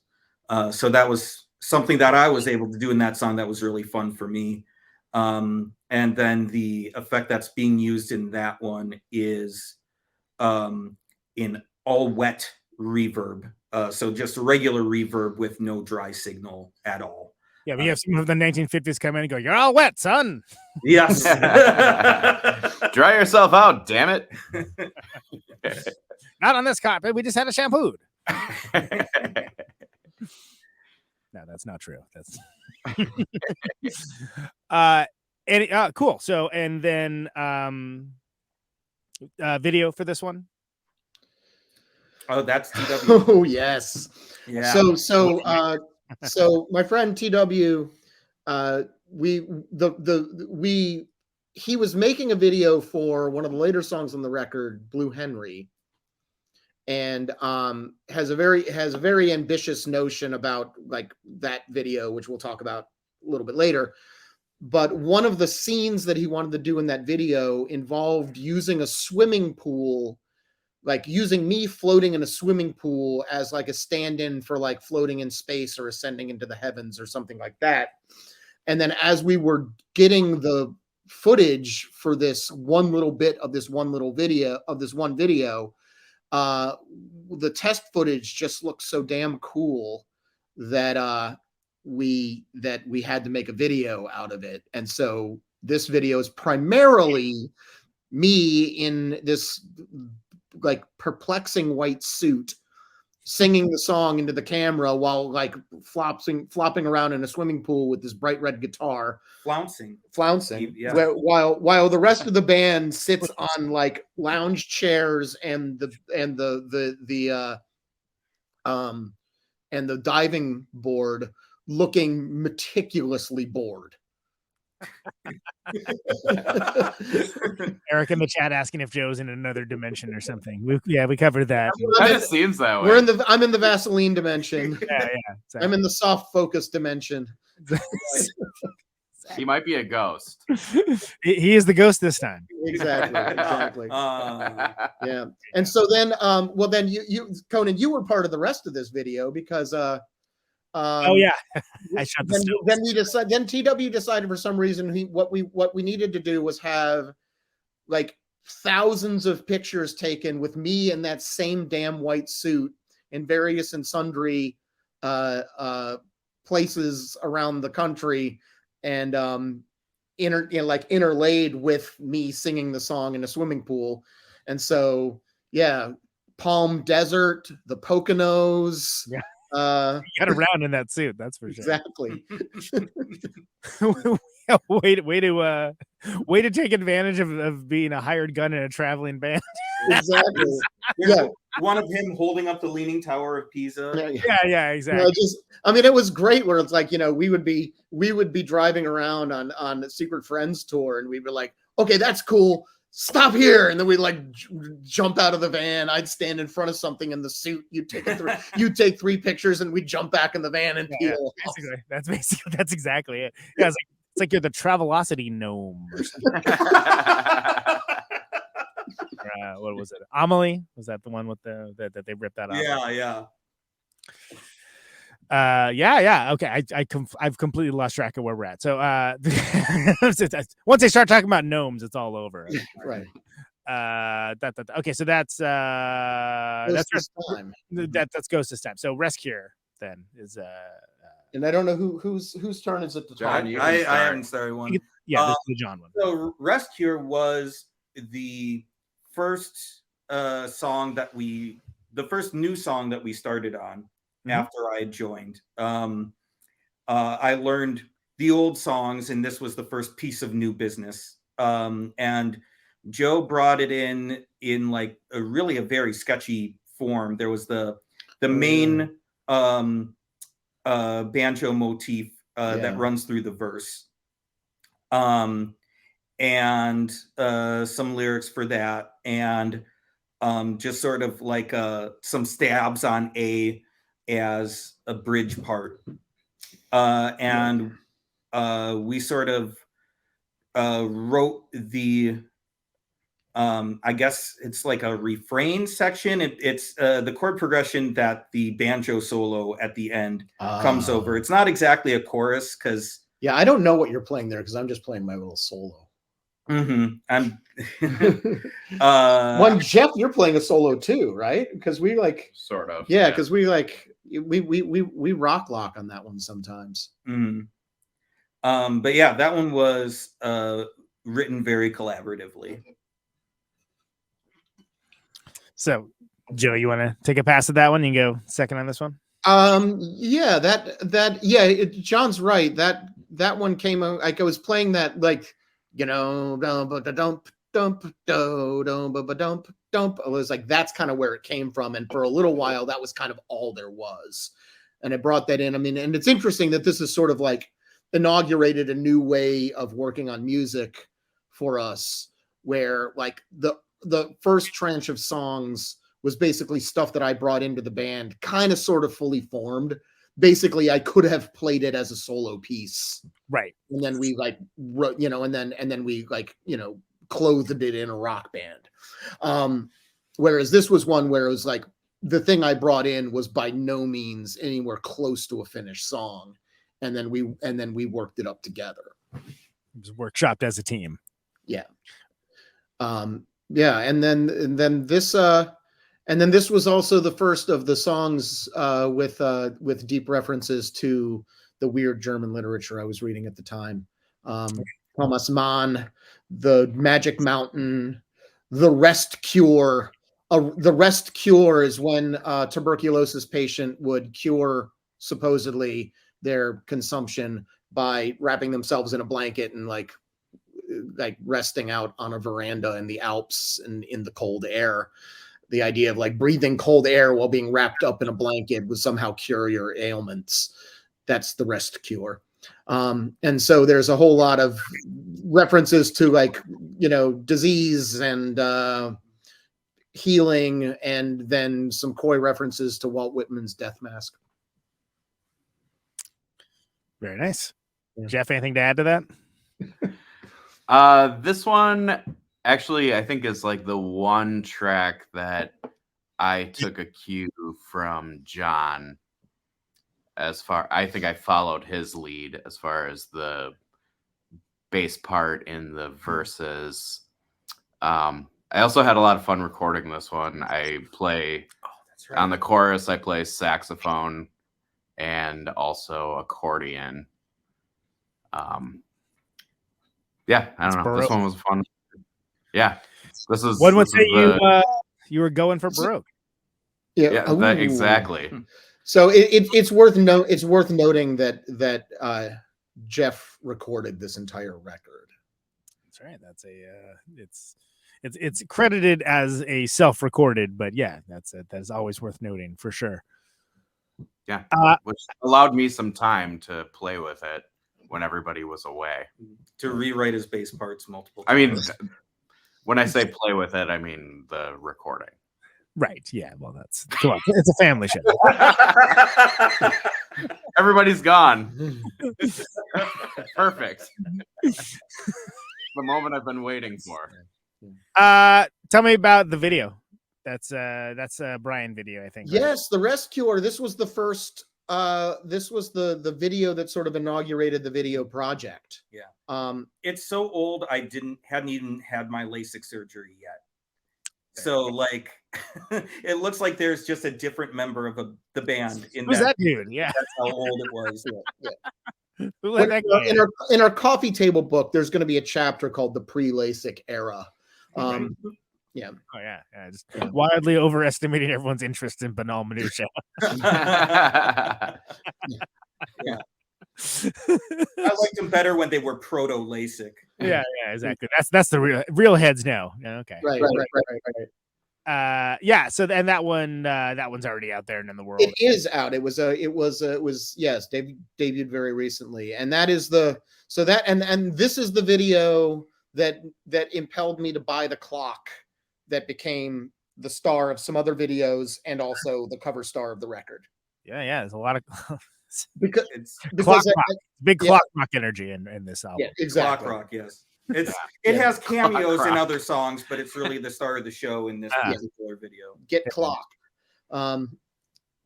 So that was something that I was able to do in that song that was really fun for me. And then the effect that's being used in that one is in all wet reverb. So just a regular reverb with no dry signal at all. Yeah, we have some of the 1950s come in and go, "You're all wet, son." Yes. Dry yourself out, damn it. Not on this carpet. We just had a shampooed. No, that's not true. That's cool. So, and then video for this one. Oh, that's TW. Oh yes. Yeah. So my friend TW, he was making a video for one of the later songs on the record, Blue Henry, and has a very ambitious notion about like that video, which we'll talk about a little bit later. But one of the scenes that he wanted to do in that video involved using a swimming pool, like using me floating in a swimming pool as like a stand-in for like floating in space or ascending into the heavens or something like that. And then as we were getting the footage for this one little bit of this one video, the test footage just looked so damn cool that we had to make a video out of it. And so this video is primarily me in this like perplexing white suit singing the song into the camera while like flopping around in a swimming pool with this bright red guitar, flouncing, yeah. while the rest of the band sits on like lounge chairs and the diving board, looking meticulously bored. Eric in the chat asking if Joe's in another dimension or something. We covered that. It seems that way. I'm in the Vaseline dimension. Yeah, exactly. I'm in the soft focus dimension. He might be a ghost. He is the ghost this time. Exactly. Yeah. And so then, you Conan, you were part of the rest of this video because oh yeah, I shot the then TW decided for some reason what we needed to do was have like thousands of pictures taken with me in that same damn white suit in various and sundry places around the country, and interlaid with me singing the song in a swimming pool. And so yeah, Palm Desert, the Poconos. Yeah. You got around in that suit, that's for sure. Exactly. way to take advantage of being a hired gun in a traveling band. Exactly. Yeah. One of him holding up the Leaning Tower of Pisa. Yeah, exactly. It was great where it's like, we would be driving around on a Secret Friends tour, and we'd be like, okay, that's cool. Stop here. And then we'd like jump out of the van. I'd stand in front of something in the suit. You'd take 3 pictures, and we'd jump back in the van and peel. That's exactly it. Yeah, it's like you're the Travelocity gnome or something. What was it? Amelie? Was that the one with that they ripped that off? Yeah. Okay, I've completely lost track of where we're at. So once they start talking about gnomes, it's all over. Right. Okay, so that's Ghost's Time. That's Ghost's Time. So Rescue then is and I don't know whose turn is it to talk. I haven't started one. This is the John one. So Rescue was the first the first new song that we started on. After I joined, I learned the old songs, and this was the first piece of new business. And Joe brought it in like a very sketchy form. There was the main banjo motif that runs through the verse, and some lyrics for that, and just sort of like some stabs on A as a bridge part, and we sort of wrote the I guess it's like a refrain section. It's the chord progression that the banjo solo at the end comes over. It's not exactly a chorus because I don't know what you're playing there because I'm just playing my little solo. I'm One Jeff, you're playing a solo too, right? Because we like Sort of. yeah, because we like we rock lock on that one sometimes. But yeah, that one was written very collaboratively. So, Joe, you want to take a pass at that one? You can go second on this one. Yeah, John's right. That one came out like I was playing that like, you know, dump. It was like that's kind of where it came from, and for a little while that was kind of all there was, and it brought that in. I mean, and it's interesting that this is sort of like inaugurated a new way of working on music for us, where like the first tranche of songs was basically stuff that I brought into the band, kind of sort of fully formed. Basically, I could have played it as a solo piece, right? And then we like wrote, you know, and then we like, you know, clothed it in a rock band. Whereas this was one where it was like the thing I brought in was by no means anywhere close to a finished song, and then we worked it up together. It was workshopped as a team. Yeah. Yeah, and then this was also the first of the songs with deep references to the weird German literature I was reading at the time. Thomas Mann, The Magic Mountain, The Rest Cure. The Rest Cure is when a tuberculosis patient would cure supposedly their consumption by wrapping themselves in a blanket and like resting out on a veranda in the Alps and in the cold air. The idea of like breathing cold air while being wrapped up in a blanket would somehow cure your ailments. That's the Rest Cure. And so there's a whole lot of references to like, you know, disease and healing, and then some coy references to Walt Whitman's Death Mask. Very nice. Yeah. Jeff, anything to add to that? This one actually, I think, is like the one track that I took a cue from John. I think I followed his lead as far as the bass part in the verses. I also had a lot of fun recording this one. I play on the chorus. I play saxophone and also accordion. Yeah, I don't know. This one was fun. Yeah, this is. One would say you were going for Baroque. Yeah, exactly. So it's worth noting that Jeff recorded this entire record. That's right. That's it's credited as a self-recorded, but yeah, that's always worth noting for sure. Yeah, which allowed me some time to play with it when everybody was away. To rewrite his bass parts multiple times. I mean, when I say play with it, I mean the recording. Right. Yeah. Well, come on. It's a family show. Everybody's gone. Perfect. The moment I've been waiting for. Tell me about the video. That's a Brian video, I think. Yes, right? The Rest Cure. This was the first. This was the video that sort of inaugurated the video project. Yeah. It's so old. I hadn't even had my LASIK surgery yet. So like, it looks like there's just a different member of the band in Who's that dude? Yeah. That's how old it was. Yeah. Who let that go? In our coffee table book, there's going to be a chapter called the pre-LASIK era. Yeah. Oh yeah. Just wildly overestimating everyone's interest in banal minutia. Yeah. I liked them better when they were proto LASIK. Yeah, exactly. That's the real heads now. Okay. Right. Yeah. So and that one's already out there and in the world. It is out. It was yes, debuted very recently, and that is and this is the video that impelled me to buy the clock that became the star of some other videos and also the cover star of the record. Yeah. There's a lot of because clock rock energy in this album. Yeah, exactly. Clock rock, yes. It has cameos in other songs, but it's really the star of the show in this particular video. Get Clock.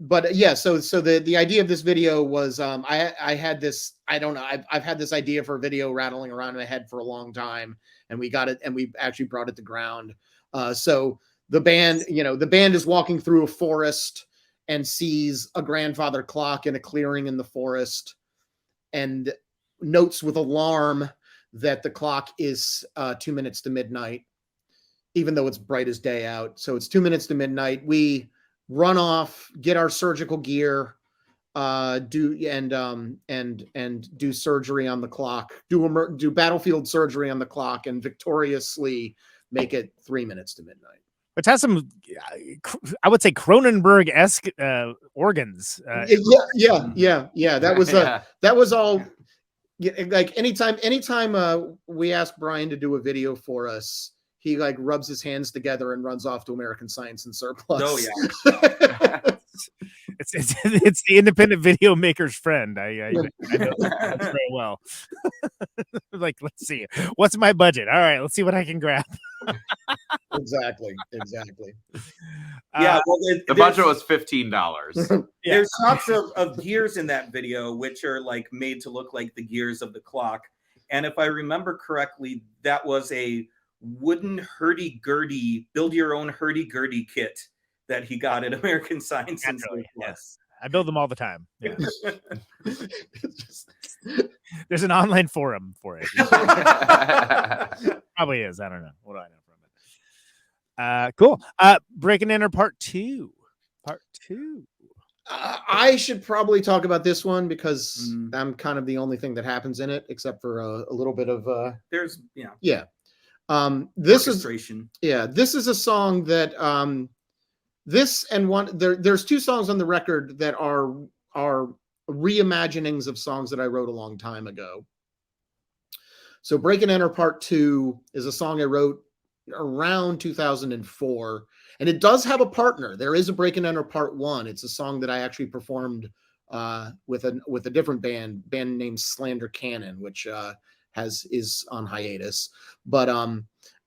But yeah, so the idea of this video was I had this, I don't know, I've had this idea for a video rattling around in my head for a long time, and we got it, and we actually brought it to ground. So the band is walking through a forest and sees a grandfather clock in a clearing in the forest, and notes with alarm that the clock is 2 minutes to midnight, even though it's bright as day out. So it's 2 minutes to midnight. We run off, get our surgical gear, do surgery on the clock, do battlefield surgery on the clock, and victoriously make it 3 minutes to midnight. Which has some, I would say, Cronenberg-esque organs. Yeah. That was all. Like anytime we ask Brian to do a video for us, he like rubs his hands together and runs off to American Science and Surplus. Oh yeah. It's the independent video maker's friend. I know that very well. Like, let's see, what's my budget? All right, let's see what I can grab. Exactly. Yeah, well, the budget was $15. There's shots of gears in that video, which are like made to look like the gears of the clock. And if I remember correctly, that was a wooden hurdy-gurdy, build your own hurdy-gurdy kit that he got at American Science and Surplus. Yes. I build them all the time. Yeah. There's an online forum for it. Probably is. I don't know. What do I know from it? Cool. Break and Enter Part 2. I should probably talk about this one because I'm kind of the only thing that happens in it, except for a little bit of there's this is a song that there's two songs on the record that are reimaginings of songs that I wrote a long time ago. So Break and Enter Part 2 is a song I wrote around 2004, and it does have a partner. There is a Break and Enter Part 1. It's a song that I actually performed with a different band named Slander Cannon, which is on hiatus. But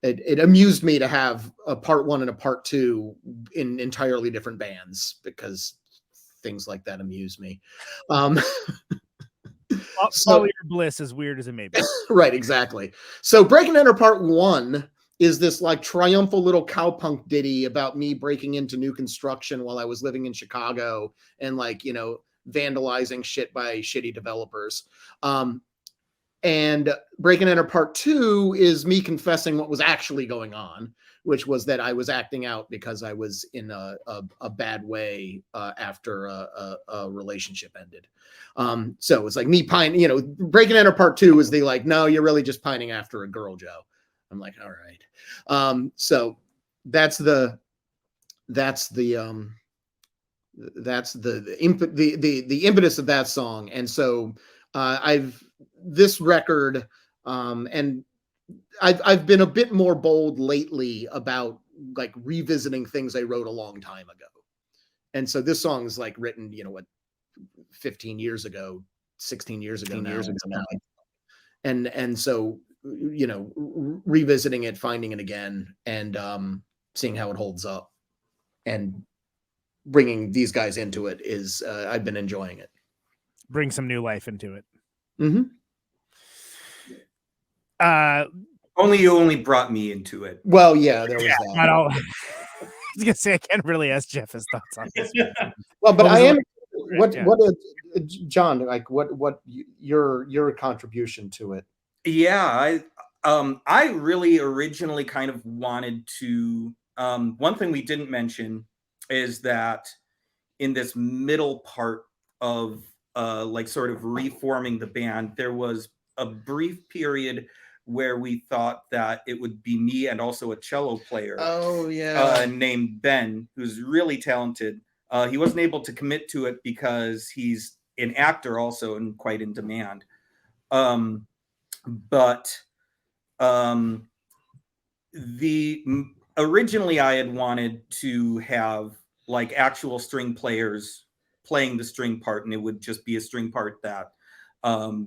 it amused me to have a Part 1 and a Part 2 in entirely different bands, because things like that amuse me. Follow your bliss, as weird as it may be. Right, exactly. So Break and Enter Part 1 is this like triumphal little cowpunk ditty about me breaking into new construction while I was living in Chicago and vandalizing shit by shitty developers. And Break and Enter Part 2 is me confessing what was actually going on, which was that I was acting out because I was in a bad way after a relationship ended. So it's like me pining, Break and Enter Part 2 is the like, no, you're really just pining after a girl, Joe. I'm like, all right. So that's the impetus of that song. And so this record, and I've been a bit more bold lately about like revisiting things I wrote a long time ago. And so this song is like written, 15 years ago, 16 years ago now. And so, revisiting it, finding it again, and seeing how it holds up and bringing these guys into it is, I've been enjoying it. Bring some new life into it. Mm-hmm. Only brought me into it. Well, yeah, there was that. I was gonna say I can't really ask Jeff his thoughts on this. Well, but I am. John? Like, what your contribution to it? Yeah, I really originally kind of wanted to. One thing we didn't mention is that in this middle part of like sort of reforming the band, there was a brief period where we thought that it would be me and also a cello player. Oh yeah, named Ben, who's really talented. He wasn't able to commit to it because he's an actor also and quite in demand. Originally I had wanted to have like actual string players playing the string part, and it would just be a string part that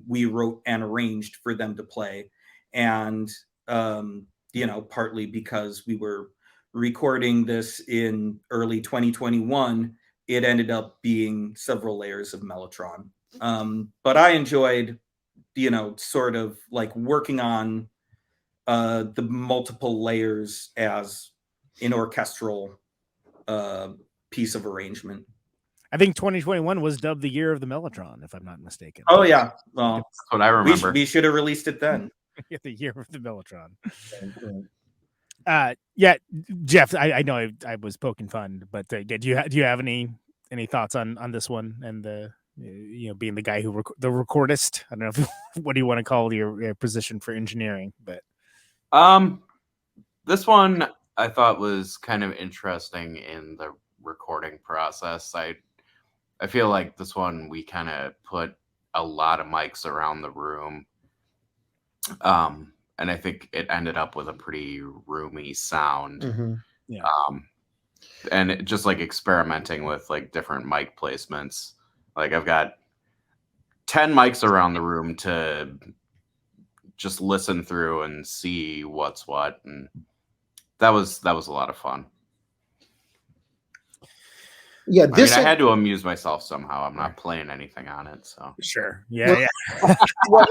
we wrote and arranged for them to play. And partly because we were recording this in early 2021, it ended up being several layers of mellotron. But I enjoyed, sort of like working on the multiple layers as an orchestral piece of arrangement. I think 2021 was dubbed the year of the Mellotron, if I'm not mistaken. Oh yeah, well, that's what I remember. We should have released it then. The year of the Mellotron. Yeah, Jeff, I know I was poking fun, but do you have any thoughts on this one and the being the guy who the recordist? I don't know what do you want to call your position for engineering, but this one I thought was kind of interesting in the recording process. I feel like this one we kind of put a lot of mics around the room. And I think it ended up with a pretty roomy sound. Mm-hmm. Yeah. And it just like experimenting with like different mic placements. Like I've got 10 mics around the room to just listen through and see what's what. And that was a lot of fun. Yeah, I had to amuse myself somehow. I'm not playing anything on it, so sure. Yeah. Well,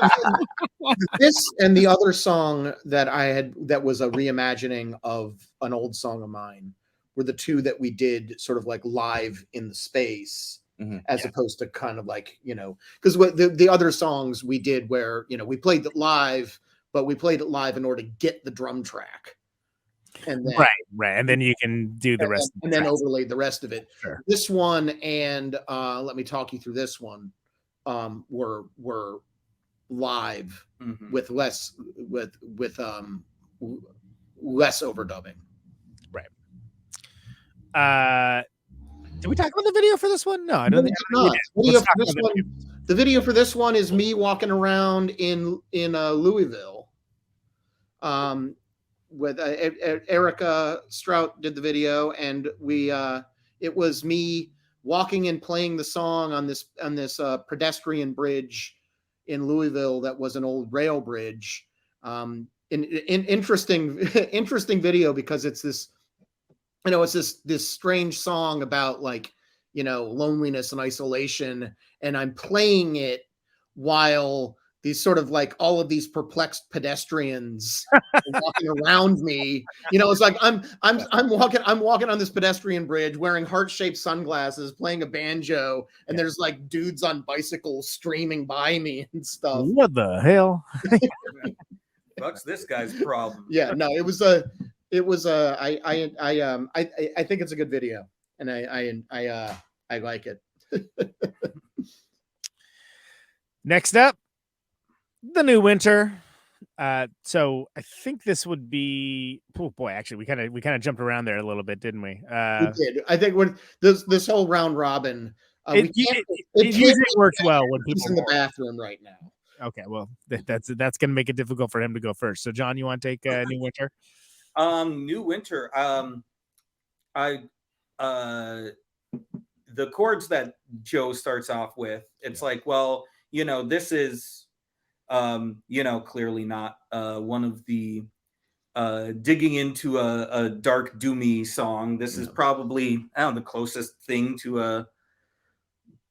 this and the other song that was a reimagining of an old song of mine were the two that we did sort of like live in the space, as opposed to kind of like, because the other songs we did where, we played it live, but we played it live in order to get the drum track. And then, right, and then you can do the rest, and then overlay the rest of it. Sure. This one and let me talk you through this one. Were live with less overdubbing. Right. Did we talk about the video for this one? No, I don't think not. The video for this one is me walking around in Louisville. With Erica Strout did the video, and it was me walking and playing the song on this pedestrian bridge in Louisville that was an old rail bridge. Interesting video because it's this, it's this strange song about like, loneliness and isolation, and I'm playing it while these sort of like all of these perplexed pedestrians walking around me. It's like I'm walking on this pedestrian bridge wearing heart-shaped sunglasses, playing a banjo, and there's like dudes on bicycles streaming by me and stuff. What the hell? Fuck's this guy's problem. Yeah, no, I think it's a good video, and I like it. Next up, the new winter. So I think this would be. Oh boy, actually, we kind of jumped around there a little bit, didn't we? We did. I think when this whole round robin, it usually works well when people in the bathroom right now. Okay, well, that's going to make it difficult for him to go first. So, John, you want to take new winter? New winter. The chords that Joe starts off with, it's like, well, this is. Clearly not one of the digging into a dark doomy song. This is probably the closest thing to a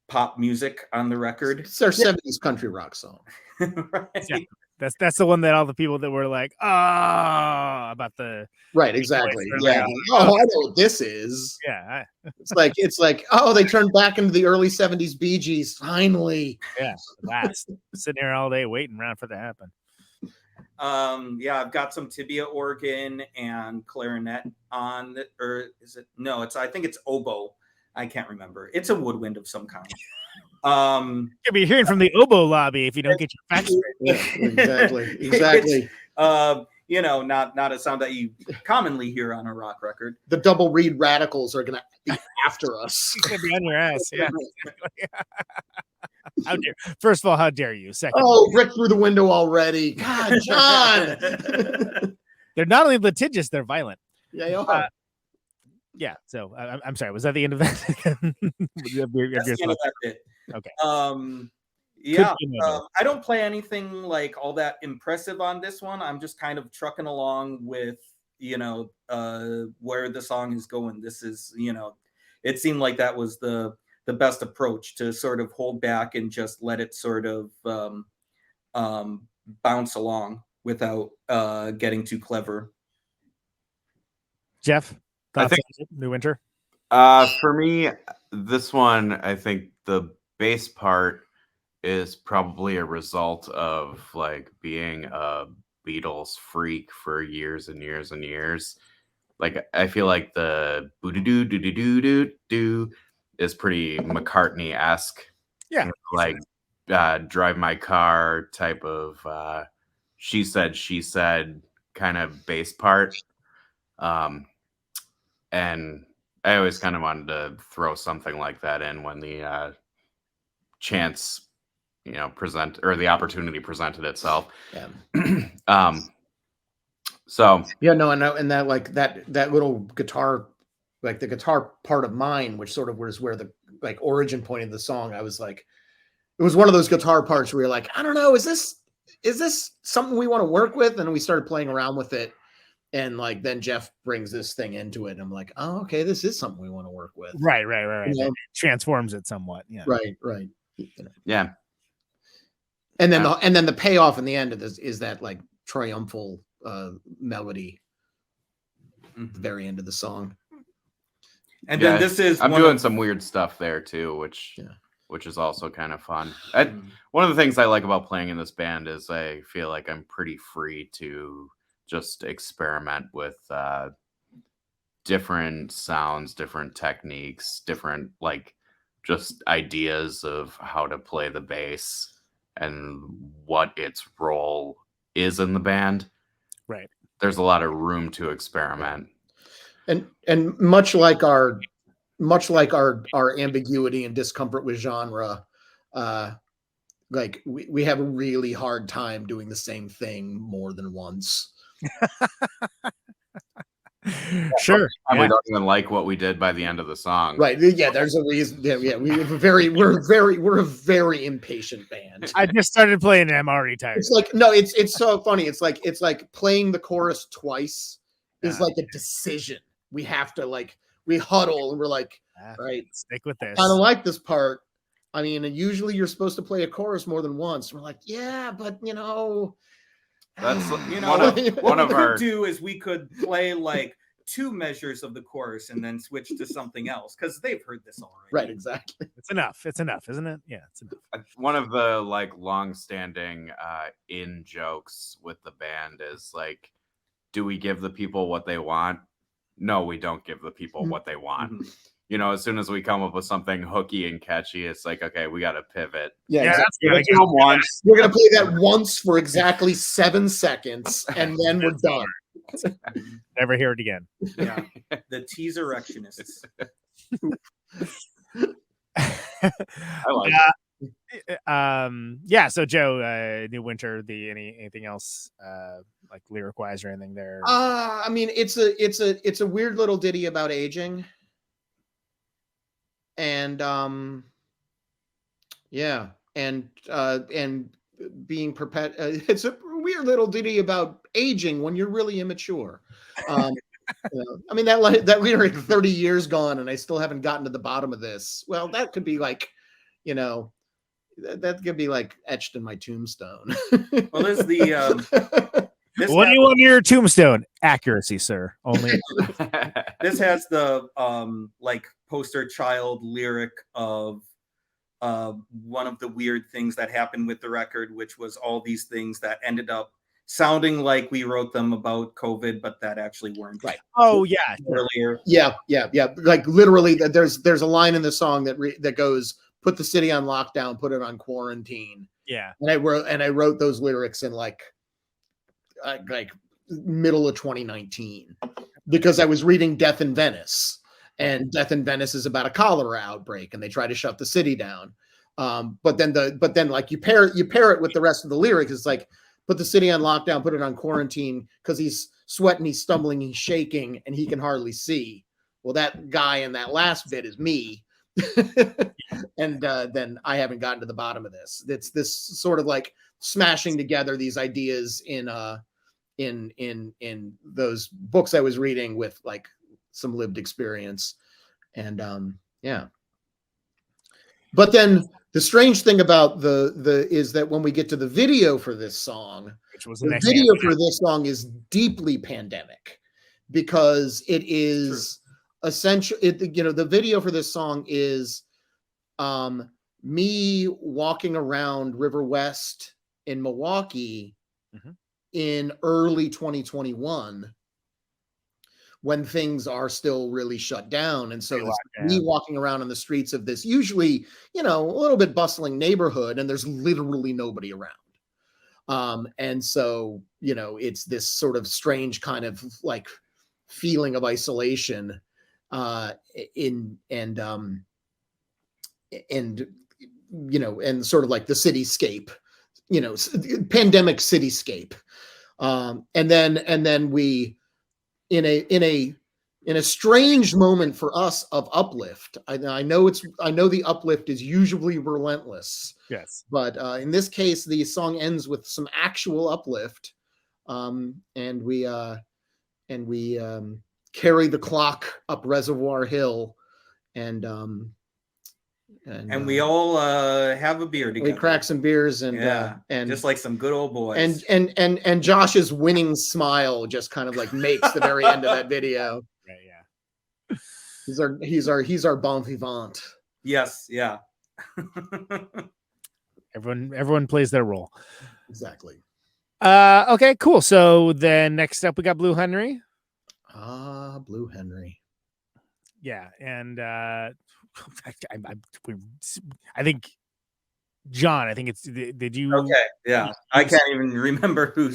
pop music on the record. It's our 70s country rock song. Right. Exactly. That's the one that all the people that were like, about the right, exactly. Yeah. I know what this is. Yeah. It's like, they turned back into the early 70s Bee Gees finally. Yeah. Last sitting here all day waiting around for that to happen. I've got some tibia organ and clarinet on it, or is it? No, I think it's oboe. I can't remember. It's a woodwind of some kind. You'll be hearing from the oboe lobby if you don't get your facts straight. Yeah, exactly. Not a sound that you commonly hear on a rock record. The double reed radicals are gonna be after us. It's gonna be on your ass. Yeah. First of all, how dare you? Second, brick through the window already. God, John. They're not only litigious, they're violent. Yeah, you are. Yeah. So I'm sorry. Was that the end of that? That's the end of that bit. Okay. I don't play anything like all that impressive on this one. I'm just kind of trucking along with, where the song is going. This is, it seemed like that was the best approach, to sort of hold back and just let it sort of bounce along without getting too clever. Jeff, thoughts think- on New Winter? For me, this one, I think the bass part is probably a result of like being a Beatles freak for years and years and years. Like I feel like the boo doo doo doo doo doo doo is pretty McCartney-esque. Yeah, Like drive my car type of she said kind of bass part. And I always kind of wanted to throw something like that in when the chance, present or the opportunity presented itself. Yeah. So yeah, no, and that like that little guitar, like the guitar part of mine, which sort of was where the like origin point of the song, I was like, it was one of those guitar parts where you're like, I don't know, is this something we want to work with? And we started playing around with it. And like then Jeff brings this thing into it, and I'm like, oh, okay, this is something we want to work with. Right. You know? It transforms it somewhat. Yeah. Right. yeah. And then the payoff in the end of this is that like triumphal melody at the very end of the song. And then this is I'm doing some weird stuff there too, which is also kind of fun. One of the things I like about playing in this band is I feel like I'm pretty free to just experiment with different sounds, different techniques, different like just ideas of how to play the bass and what its role is in the band. Right. There's a lot of room to experiment. And much like our ambiguity and discomfort with genre, like we have a really hard time doing the same thing more than once. Sure. We don't even like what we did by the end of the song. Right. Yeah, there's a reason. Yeah. We're a very impatient band. I just started playing and I'm already tired. It's like, no, it's so funny. It's like playing the chorus twice is like a decision. We have to like, we huddle and we're like, right, stick with this. I don't like this part. I mean, usually you're supposed to play a chorus more than once. We're like, yeah, but that's one of our do is we could play like 2 measures of the chorus and then switch to something else because they've heard this already. Right, exactly. It's enough, isn't it? Yeah, it's enough. One of the like long-standing in jokes with the band is like, do we give the people what they want? No, we don't give the people what they want. Mm-hmm. As soon as we come up with something hooky and catchy, it's like, okay, we got to pivot. Yeah, exactly. We're going to play that once for exactly 7 seconds, and then we're done. Never hear it again. Yeah, the Teaserectionists. I like it. Yeah, so Joe, New Winter, anything else like lyric wise or anything there? I mean, it's a weird little ditty about aging. And yeah, and being it's a weird little ditty about aging when you're really immature. I mean that lyric 30 years gone and I still haven't gotten to the bottom of this. Well, that could be like, that could be like etched in my tombstone. Well, there's the what do you want in your tombstone? Accuracy, sir. Only. This has the like poster child lyric of one of the weird things that happened with the record, which was all these things that ended up sounding like we wrote them about COVID, but that actually weren't. Right. Oh yeah. Earlier. Yeah. Like literally, there's a line in the song that goes, "Put the city on lockdown, put it on quarantine." Yeah. And I wrote those lyrics in like middle of 2019 because I was reading Death in Venice, and Death in Venice is about a cholera outbreak and they try to shut the city down. But then like you pair it with the rest of the lyrics. It's like, put the city on lockdown, put it on quarantine because he's sweating, he's stumbling, he's shaking, and he can hardly see. Well, that guy in that last bit is me. And then I haven't gotten to the bottom of this. It's this sort of like smashing together these ideas in those books I was reading with like some lived experience. And yeah. But then the strange thing about the is that when we get to the video for this song, which was the video for this song is deeply pandemic because it is essential. The video for this song is me walking around River West in Milwaukee in early 2021 when things are still really shut down. And so me walking around on the streets of this usually, a little bit bustling neighborhood, and there's literally nobody around. And so, it's this sort of strange kind of like feeling of isolation and sort of like the cityscape, pandemic cityscape. And then we, in a strange moment for us of uplift. I know the uplift is usually relentless. Yes. But in this case, the song ends with some actual uplift. And we carry the clock up Reservoir Hill, and we all have a beer together. We crack some beers and just like some good old boys. And Josh's winning smile just kind of like makes the very end of that video. Right, yeah. He's our bon vivant. Yes, yeah. Everyone plays their role. Exactly. Okay, cool. So then next up we got Blue Henry. Blue Henry. Yeah, and I think John. I think it's. Did you? Okay, yeah. I can't even remember who.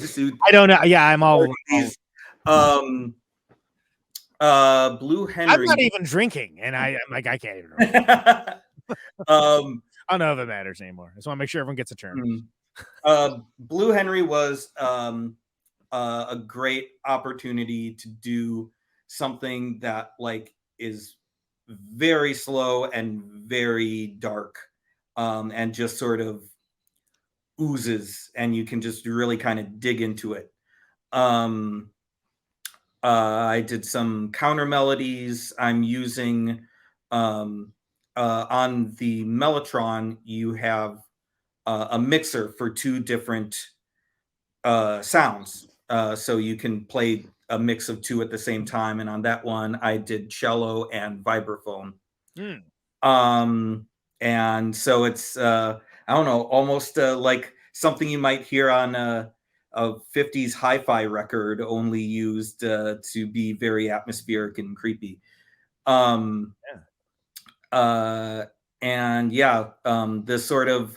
I don't know. Yeah, I'm all. Blue Henry. I'm not even drinking, and I'm like, I can't even remember. I don't know if it matters anymore. I just want to make sure everyone gets a turn. Blue Henry was a great opportunity to do something that like is very slow and very dark, and just sort of oozes, and you can just really kind of dig into it. I did some counter melodies. I'm using on the Mellotron, you have a mixer for two different sounds, so you can play a mix of two at the same time. And on that one, I did cello and vibraphone. And so it's I don't know, almost like something you might hear on a 50s hi-fi record, only used to be very atmospheric and creepy. And the sort of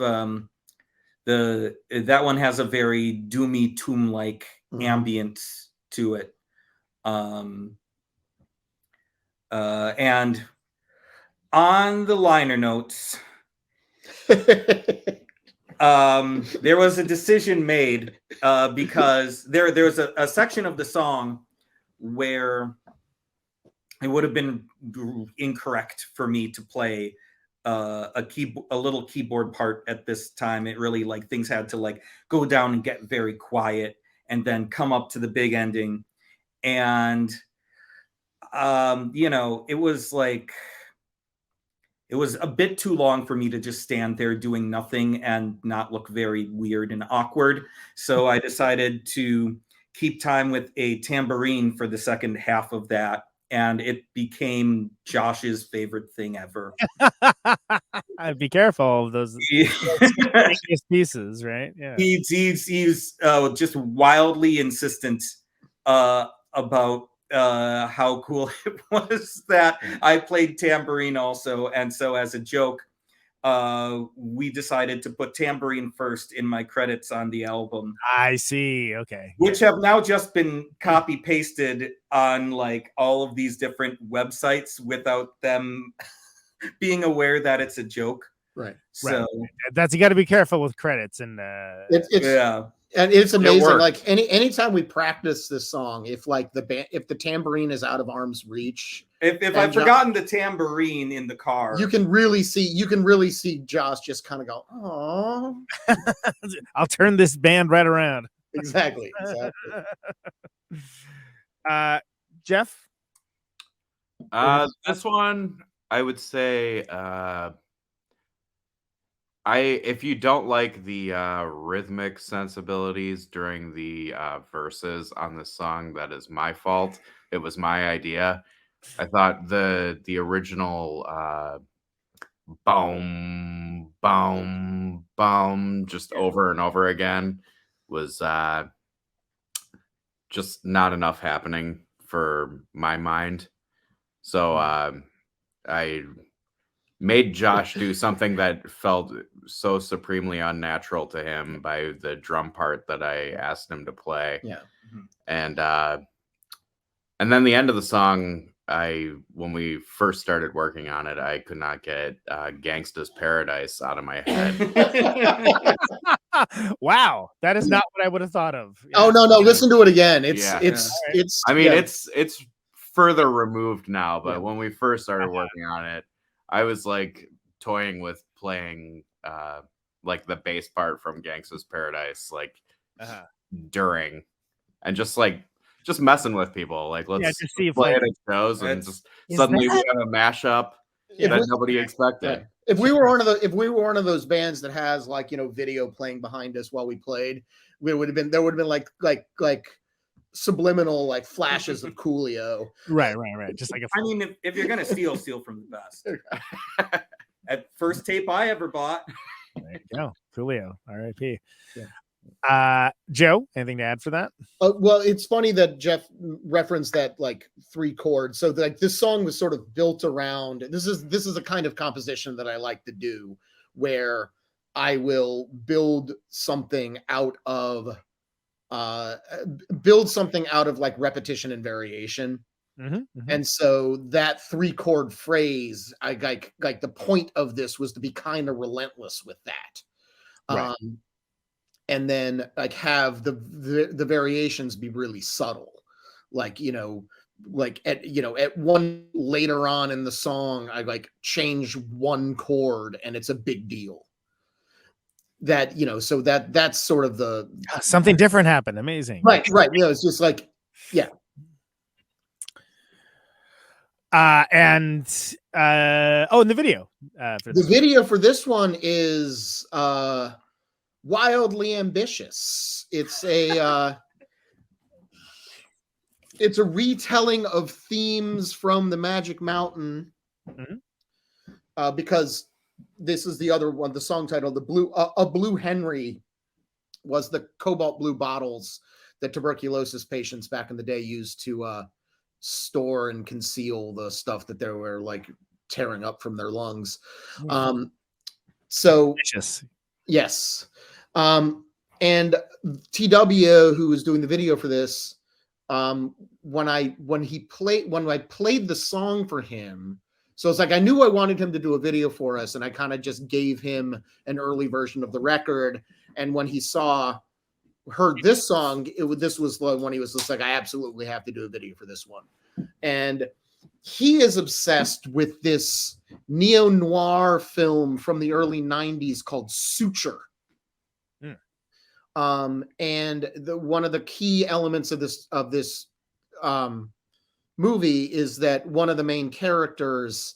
that one has a very doomy tomb-like ambience to it. And on the liner notes, there was a decision made because there's a section of the song where it would have been incorrect for me to play a little keyboard part at this time. It really, like, things had to like go down and get very quiet and then come up to the big ending. And it was like, it was a bit too long for me to just stand there doing nothing and not look very weird and awkward. So I decided to keep time with a tambourine for the second half of that. And it became Josh's favorite thing ever. I'd be careful of those pieces, right? Yeah. He's just wildly insistent about how cool it was that I played tambourine also. And so as a joke, we decided to put tambourine first in my credits on the album. I see. Okay. Which have now just been copy pasted on like all of these different websites without them being aware that it's a joke. Right. So you got to be careful with credits and yeah. And it's amazing. Like anytime we practice this song, if the tambourine is out of arm's reach, if I've forgotten the tambourine in the car, you can really see Josh just kind of go, "Oh, I'll turn this band right around." Exactly. Jeff, this one I would say If you don't like the rhythmic sensibilities during the verses on this song, that is my fault. It was my idea. I thought the original boom, boom, boom, just over and over again was just not enough happening for my mind. So I made Josh do something that felt so supremely unnatural to him by the drum part that I asked him to play. Yeah. And then the end of the song, when we first started working on it, I could not get Gangsta's Paradise out of my head. Wow, that is not what I would have thought of. Oh no, listen to it again. It's I mean, it's further removed now, but when we first started working on it, I was like toying with playing like the bass part from Gangsta's Paradise, like during, and just messing with people. Like, let's just see if play like, it at shows, and just suddenly we have a mashup that nobody expected. Right. If we were one of those bands that has like, you know, video playing behind us while we played, there would have been like subliminal like flashes of Coolio. Right. Just like I mean, if you're gonna steal from the best. At first tape I ever bought. There you go, Coolio, R.I.P. Yeah. Joe, anything to add for that? Well, it's funny that Jeff referenced that like 3 chords. So like this song was sort of built around. This is a kind of composition that I like to do, where I will build something out of like repetition and variation. And so that 3-chord phrase, I like the point of this was to be kind of relentless with that. Right. And then like have the variations be really subtle, like, you know, like at one later on in the song, I like change 1 chord and it's a big deal. That, you know, so that's sort of the something different happened. Amazing. Right. You know, it's just like, yeah. And the video. The video for this one is wildly ambitious. It's a retelling of themes from the Magic Mountain, because this is the other one. The song title, "A Blue Henry," was the cobalt blue bottles that tuberculosis patients back in the day used to store and conceal the stuff that they were like tearing up from their lungs. So yes. And TW, who was doing the video for this, when I played the song for him, so it's like I knew I wanted him to do a video for us, and I kind of just gave him an early version of the record. And when he heard this song, this was the one he was just like, I absolutely have to do a video for this one. And he is obsessed with this neo-noir film from the early 90s called Suture. And one of the key elements of this movie is that one of the main characters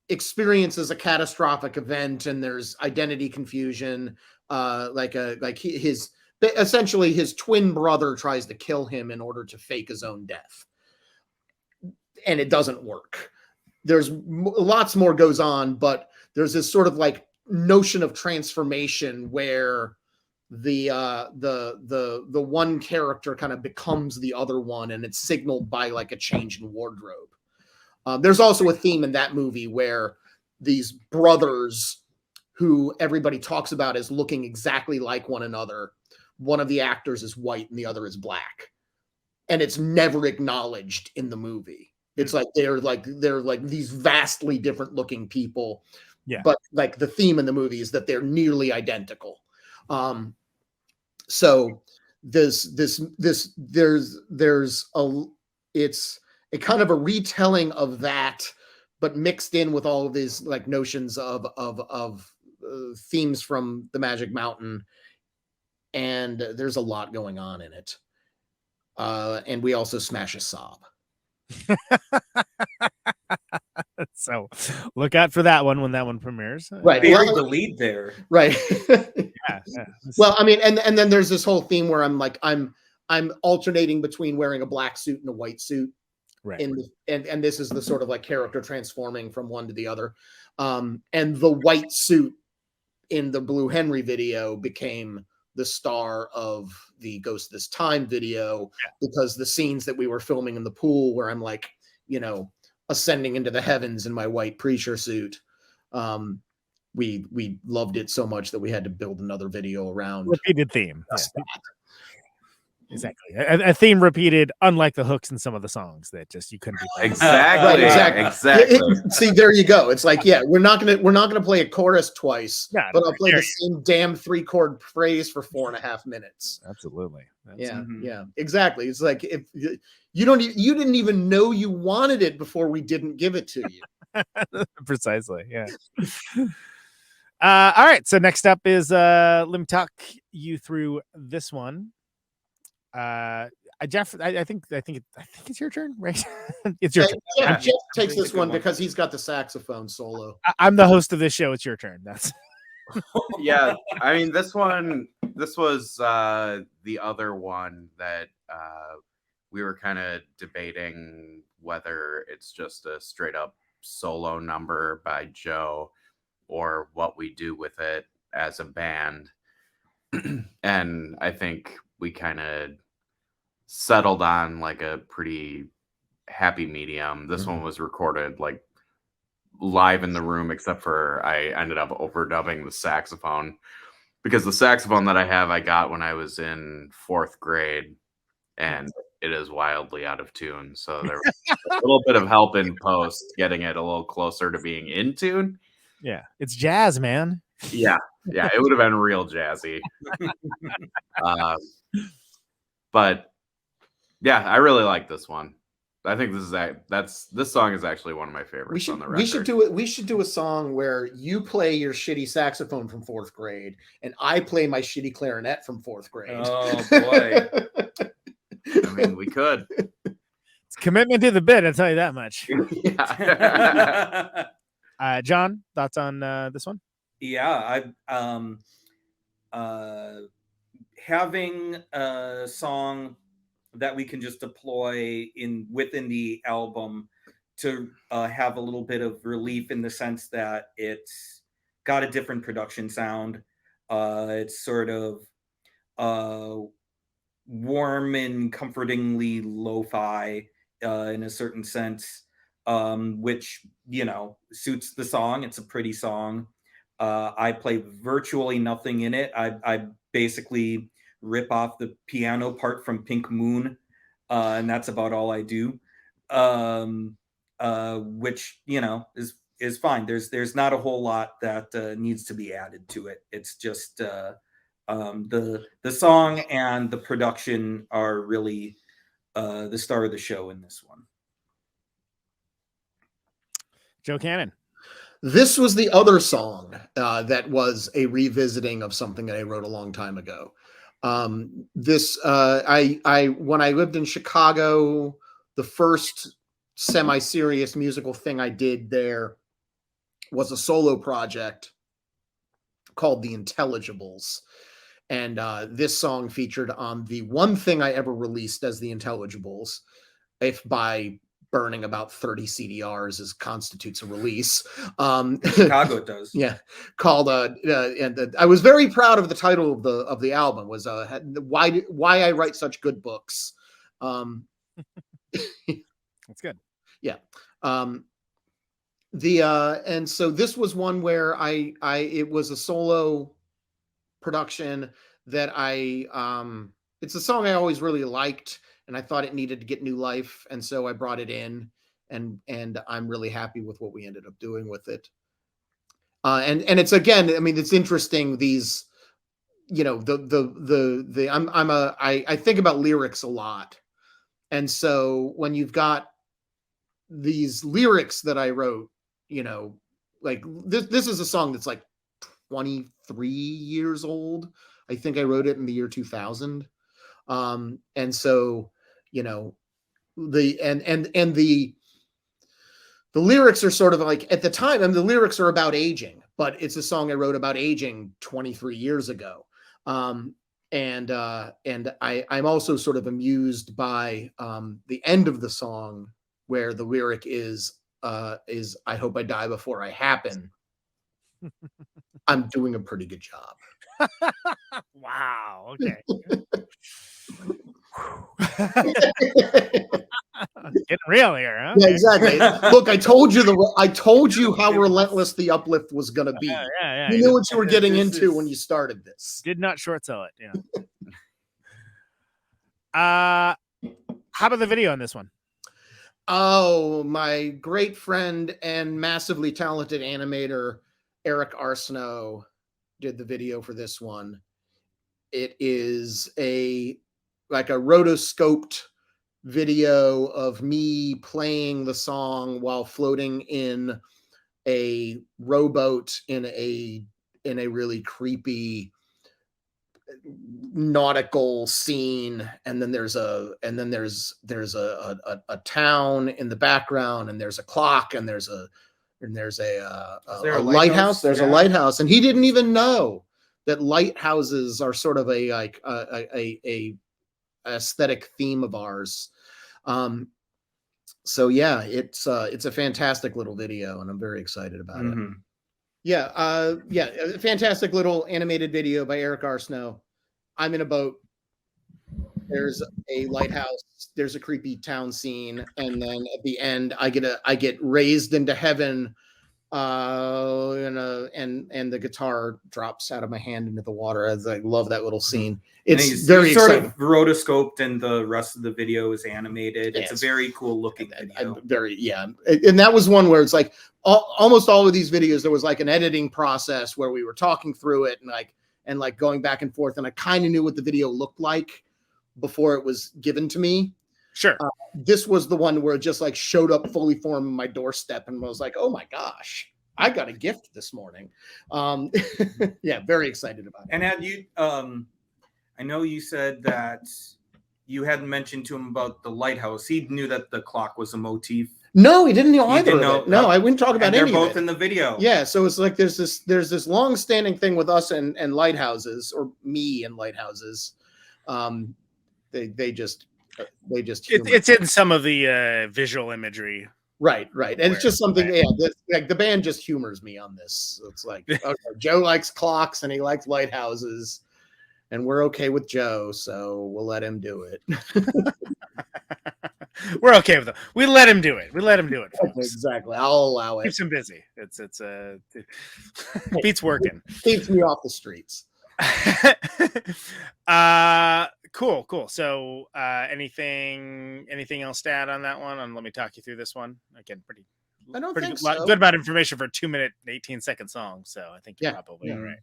experiences a catastrophic event, and there's identity confusion. Essentially his twin brother tries to kill him in order to fake his own death, and it doesn't work. There's lots more goes on, but there's this sort of like notion of transformation where the one character kind of becomes the other one, and it's signaled by like a change in wardrobe. There's also a theme in that movie where these brothers who everybody talks about as looking exactly like one another, one of the actors is white and the other is black, and it's never acknowledged in the movie. It's like they're like these vastly different looking people, but like the theme in the movie is that they're nearly identical. So it's a kind of a retelling of that, but mixed in with all of these like notions of themes from the Magic Mountain, and there's a lot going on in it. And we also smash a sob. So look out for that one when that one premieres. Right. Buried the lead there. Right. Yeah. Well, I mean, and then there's this whole theme where I'm alternating between wearing a black suit and a white suit. Right. And this is the sort of like character transforming from one to the other. And the white suit in the Blue Henry video became the star of the Ghost This Time video, because the scenes that we were filming in the pool where I'm like, ascending into the heavens in my white preacher suit. We loved it so much that we had to build another video around repeated theme. Exactly. A theme repeated, unlike the hooks in some of the songs that just you couldn't be playing. Exactly. See, there you go. It's like, we're not gonna play a chorus twice, but I'll play the same damn 3-chord phrase for 4.5 minutes. Absolutely. Yeah, exactly. It's like if you didn't even know you wanted it before we didn't give it to you. Precisely. Yeah. All right. So next up is let me talk you through this one. Jeff, I think it's your turn, right? It's your turn. Yeah, Jeff takes this one because he's got the saxophone solo. I'm the host of this show. It's your turn. That's Yeah. I mean, this was the other one that we were kind of debating whether it's just a straight up solo number by Joe or what we do with it as a band. And I think we kind of settled on like a pretty happy medium. This one was recorded like live in the room, except for I ended up overdubbing the saxophone, because the saxophone that I got when I was in 4th grade, and it is wildly out of tune. So there was a little bit of help in post getting it a little closer to being in tune. Yeah, it's jazz, man. Yeah, it would have been real jazzy. But yeah, I really like this one. I think this song is actually one of my favorites on the record. We should do a song where you play your shitty saxophone from 4th grade and I play my shitty clarinet from 4th grade. Oh boy. I mean, we could. It's commitment to the bit, I'll tell you that much. Yeah. John, thoughts on this one? Yeah, having a song that we can just deploy within the album to have a little bit of relief in the sense that it's got a different production sound. It's sort of warm and comfortingly lo-fi in a certain sense, which, suits the song. It's a pretty song. I play virtually nothing in it. I basically rip off the piano part from Pink Moon, and that's about all I do. Which is fine. There's not a whole lot that needs to be added to it. It's just the song and the production are really the star of the show in this one. Joe Cannon. This was the other song that was a revisiting of something that I wrote a long time ago. When I lived in Chicago, the first semi-serious musical thing I did there was a solo project called The Intelligibles. And this song featured on the one thing I ever released as The Intelligibles, if by burning about 30 CDRs constitutes a release. Chicago does. Yeah. Called and I was very proud of the title of the album was why I write such good books. That's good. Yeah. And so this was one where it was a solo production that it's a song I always really liked, and I thought it needed to get new life, and so I brought it in, and I'm really happy with what we ended up doing with it. And it's, again, I mean, it's interesting, these, I think about lyrics a lot. And so when you've got these lyrics that I wrote, like this is a song that's like 23 years old. I think I wrote it in the year 2000. And so, the the lyrics are sort of like, at the time, the lyrics are about aging, but it's a song I wrote about aging 23 years ago. And I'm also sort of amused by the end of the song, where the lyric is I hope I die before I happen. I'm doing a pretty good job. Wow. Okay. Getting real here, huh? Yeah, exactly. Look, I told you how relentless the uplift was going to be. Yeah. You knew what you were getting into when you started this. Did not short sell it. Yeah. How about the video on this one? Oh, my great friend and massively talented animator Eric Arsenault did the video for this one. It is like a rotoscoped video of me playing the song while floating in a rowboat in a really creepy nautical scene, and then there's a town in the background, and there's a clock, and there's a lighthouse. There's a lighthouse, and he didn't even know that lighthouses are sort of a aesthetic theme of ours. So yeah, it's a fantastic little video, and I'm very excited about it. Yeah, a fantastic little animated video by Eric Arsenault. I'm in a boat. There's a lighthouse. There's a creepy town scene, and then at the end, I get raised into heaven, and the guitar drops out of my hand into the water. I love that little scene. It's very sort exciting. of rotoscoped, and the rest of the video is animated. It's a very cool looking video. And that was one where it's like almost all of these videos, there was like an editing process where we were talking through it and going back and forth, and I kind of knew what the video looked like before it was given to me. Sure. This was the one where it just like showed up fully formed on my doorstep, and was like, oh my gosh, I got a gift this morning. Yeah, very excited about it. And had you, I know you said that you hadn't mentioned to him about the lighthouse. He knew that the clock was a motif. No, he didn't know either. No, I wouldn't talk about any of it. They're both in the video. Yeah, so it's like there's this long-standing thing with us and lighthouses, or me and lighthouses. They just it's in some of the visual imagery. Right. And it's just something, like the band just humors me on this. So it's like, okay, Joe likes clocks and he likes lighthouses, and we're okay with Joe, so we'll let him do it. We're okay with it. We let him do it. Folks. Exactly. I'll allow it. Keeps him busy. It beats working. Keeps me off the streets. Cool. So anything else to add on that one? And let me talk you through this one. Again, pretty good amount of information for a 2-minute and 18-second song. So I think you're probably all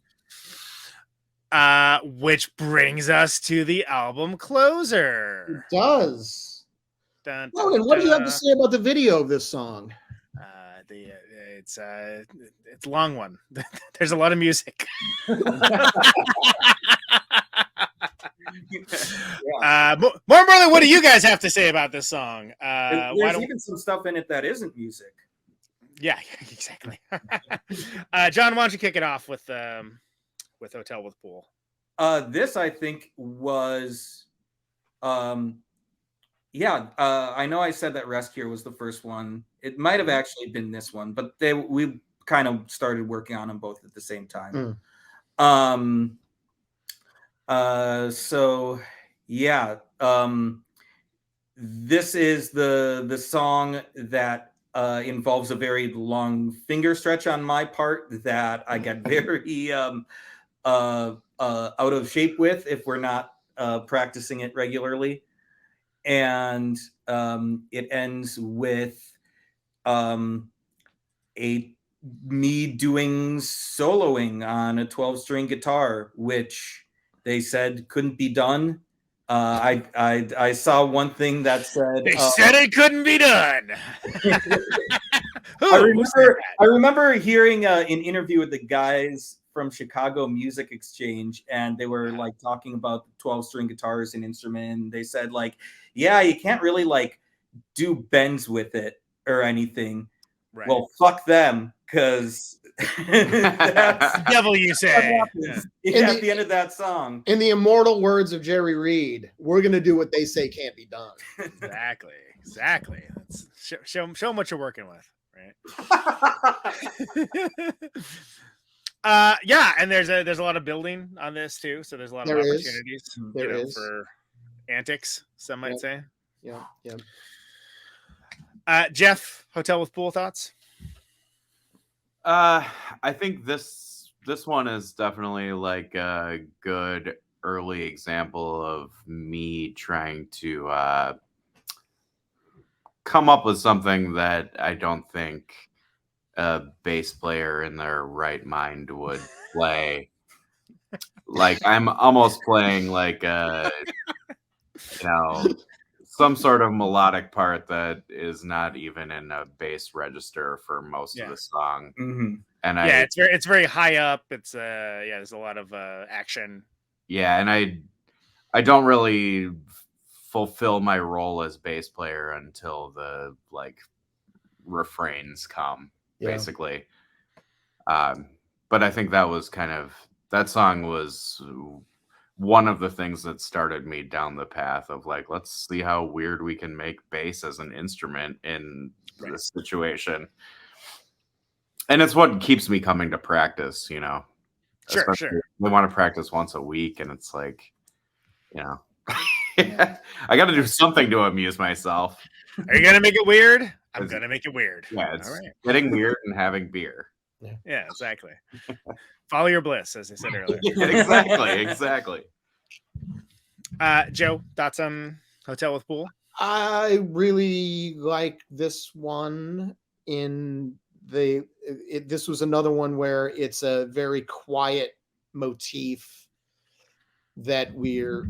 right. Which brings us to the album closer. It does. And what do you have to say about the video of this song? It's a long one. There's a lot of music. More importantly, what do you guys have to say about this song? There's even some stuff in it that isn't music. Yeah, exactly. John, why don't you kick it off with Hotel with Pool? This I think was I know I said that Rescue was the first one. It might have actually been this one, but we kind of started working on them both at the same time. This is the song that involves a very long finger stretch on my part that I get very out of shape with if we're not practicing it regularly. And it ends with me doing soloing on a 12-string guitar, which they said couldn't be done. I saw one thing that said they said it couldn't be done. I remember hearing an interview with the guys from Chicago Music Exchange, and they were like talking about 12-string guitars and instrument. And they said you can't really do bends with it or anything. Right. Well, fuck them, because that's devil, you say. at the end of that song. In the immortal words of Jerry Reed, we're going to do what they say can't be done. Exactly. Let's show them what you're working with, right? Yeah, and there's a lot of building on this too, so there's a lot of opportunities for antics, some might say. Yeah. Jeff, Hotel with Pool thoughts? I think this one is definitely like a good early example of me trying to come up with something that I don't think a bass player in their right mind would play. Like I'm almost playing like some sort of melodic part that is not even in a bass register for most of the song. Mm-hmm. And it's very high up. It's there's a lot of action. Yeah, and I don't really fulfill my role as bass player until the like refrains come, basically. But I think that song was one of the things that started me down the path of like, let's see how weird we can make bass as an instrument in this situation. And it's what keeps me coming to practice, Sure. We want to practice once a week, and it's like, I got to do something to amuse myself. Are you gonna make it weird? I'm gonna make it weird. Yeah, it's getting weird and having beer. Yeah, exactly. Follow your bliss, as I said earlier. Exactly. Joe, thoughts on Hotel with Pool? I really like this one. This was another one where it's a very quiet motif that we're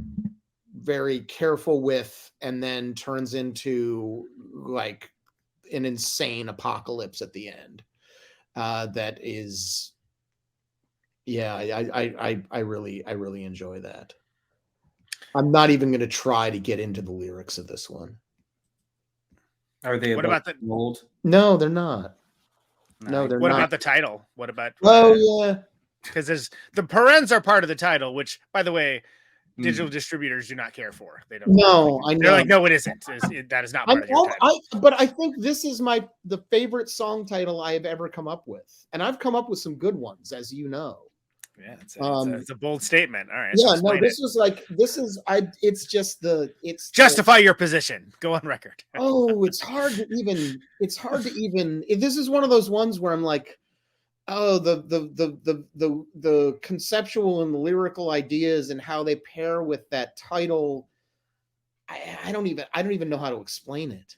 very careful with, and then turns into like an insane apocalypse at the end. That is, I really enjoy that. I'm not even going to try to get into the lyrics of this one. Are they? What about the old? No, they're not. No, they're not. What about the title? What about? Because the parens are part of the title, which, by the way, digital distributors do not care for. They don't. No, I know. They're like, no, it isn't. That is not part of your title. But I think this is the favorite song title I have ever come up with, and I've come up with some good ones, as you know. Yeah, it's a bold statement. All right. Yeah, no, it's justify your position. Go on record. It's hard to even. This is one of those ones where I'm like, the conceptual and the lyrical ideas and how they pair with that title. I don't even know how to explain it.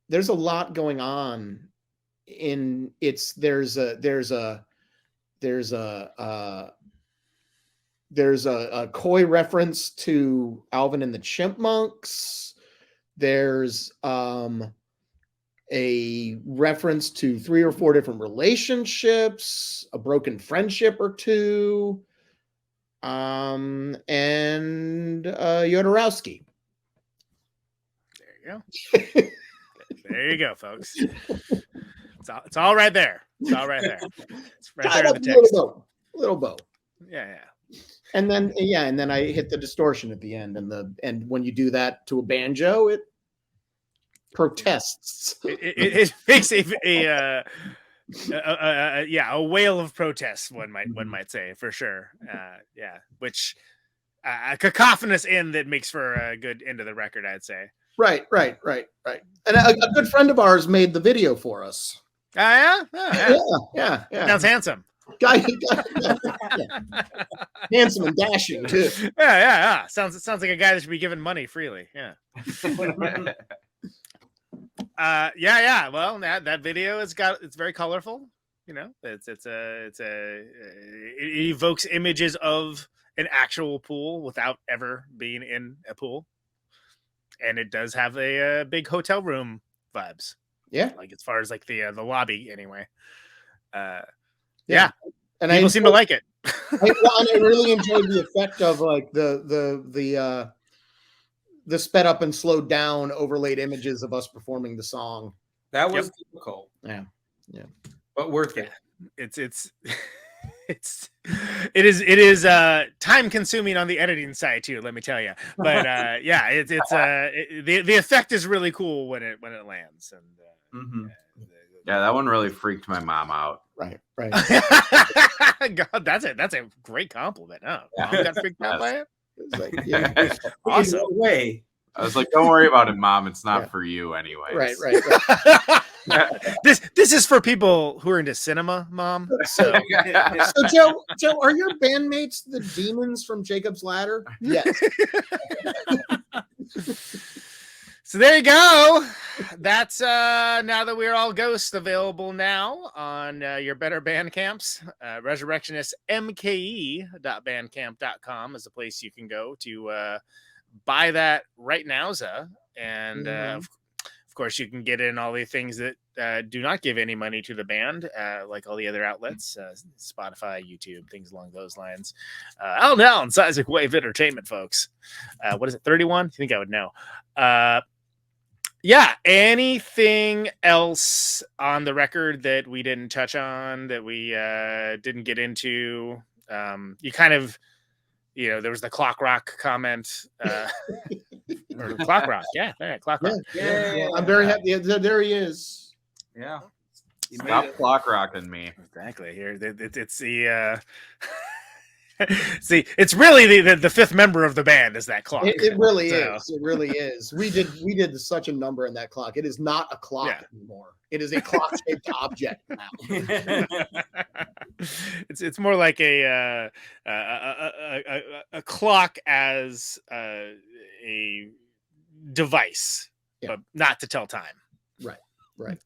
There's a lot going on in it's. There's a coy reference to Alvin and the Chipmunks. There's a reference to 3 or 4 different relationships, a broken friendship or two, and Jodorowsky. There you go. There you go, folks. It's all right there. It's all right there. It's right there in the text. Little bow. Yeah. And then I hit the distortion at the end, and when you do that to a banjo, it protests. It makes a wail of protest. One might say, for sure. Which a cacophonous end that makes for a good end of the record, I'd say. Right. And a good friend of ours made the video for us. Yeah. Sounds handsome. Guy. Handsome and dashing too. Yeah. Sounds like a guy that should be given money freely. Yeah. Well, that video it's very colorful. It evokes images of an actual pool without ever being in a pool, and it does have a big hotel room vibes. Yeah, like as far as like the lobby anyway. And people seem to like it. I really enjoyed the effect of like the sped up and slowed down overlaid images of us performing the song That was difficult. Yeah. But worth it. It's it is time consuming on the editing side too, let me tell you. But the effect is really cool when it lands. And yeah, that one really freaked my mom out. Right. God, that's a great compliment. Huh? Mom got freaked out by it. It's like, Awesome way. I was like, don't worry about it, Mom. It's not for you anyway. Right. This is for people who are into cinema, Mom. So So Joe, are your bandmates the demons from Jacob's Ladder? Yes. So there you go. That's now that we're all ghosts, available now on your better band camps. Resurrectionistmke.bandcamp.com is a place you can go to buy that right now. And of course, you can get in all the things that do not give any money to the band, like all the other outlets, Spotify, YouTube, things along those lines. Out now on Seismic Wave Entertainment, folks. What is it, 31? You think I would know. Yeah, anything else on the record that we didn't touch on, that we didn't get into? You kind of, there was the Clock Rock comment. Or Clock Rock, yeah, Clock Rock. Yeah. I'm very happy. There he is. Yeah. Stop clock rocking me. Exactly. Here, it's the... See, it's really the fifth member of the band is that clock. It really is. It really is. We did such a number in that clock. It is not a clock anymore. It is a clock-shaped object now. It's more like a clock as a device, but not to tell time. Right.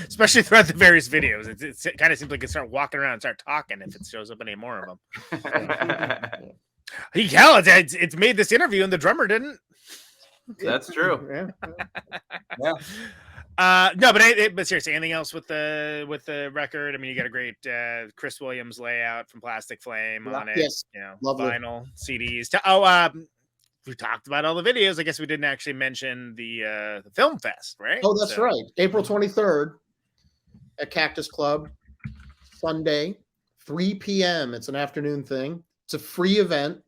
Especially throughout the various videos. It kind of seems like it start walking around and start talking if it shows up any more of them. It's made this interview and the drummer didn't. That's true. Yeah. No, but seriously, anything else with the record? I mean, you got a great Chris Williams layout from Plastic Flame on it. Yes, lovely. Vinyl CDs. We talked about all the videos. I guess we didn't actually mention the film fest, right? Oh, that's right. April 23rd at Cactus Club, Sunday, 3 p.m. It's an afternoon thing. It's a free event.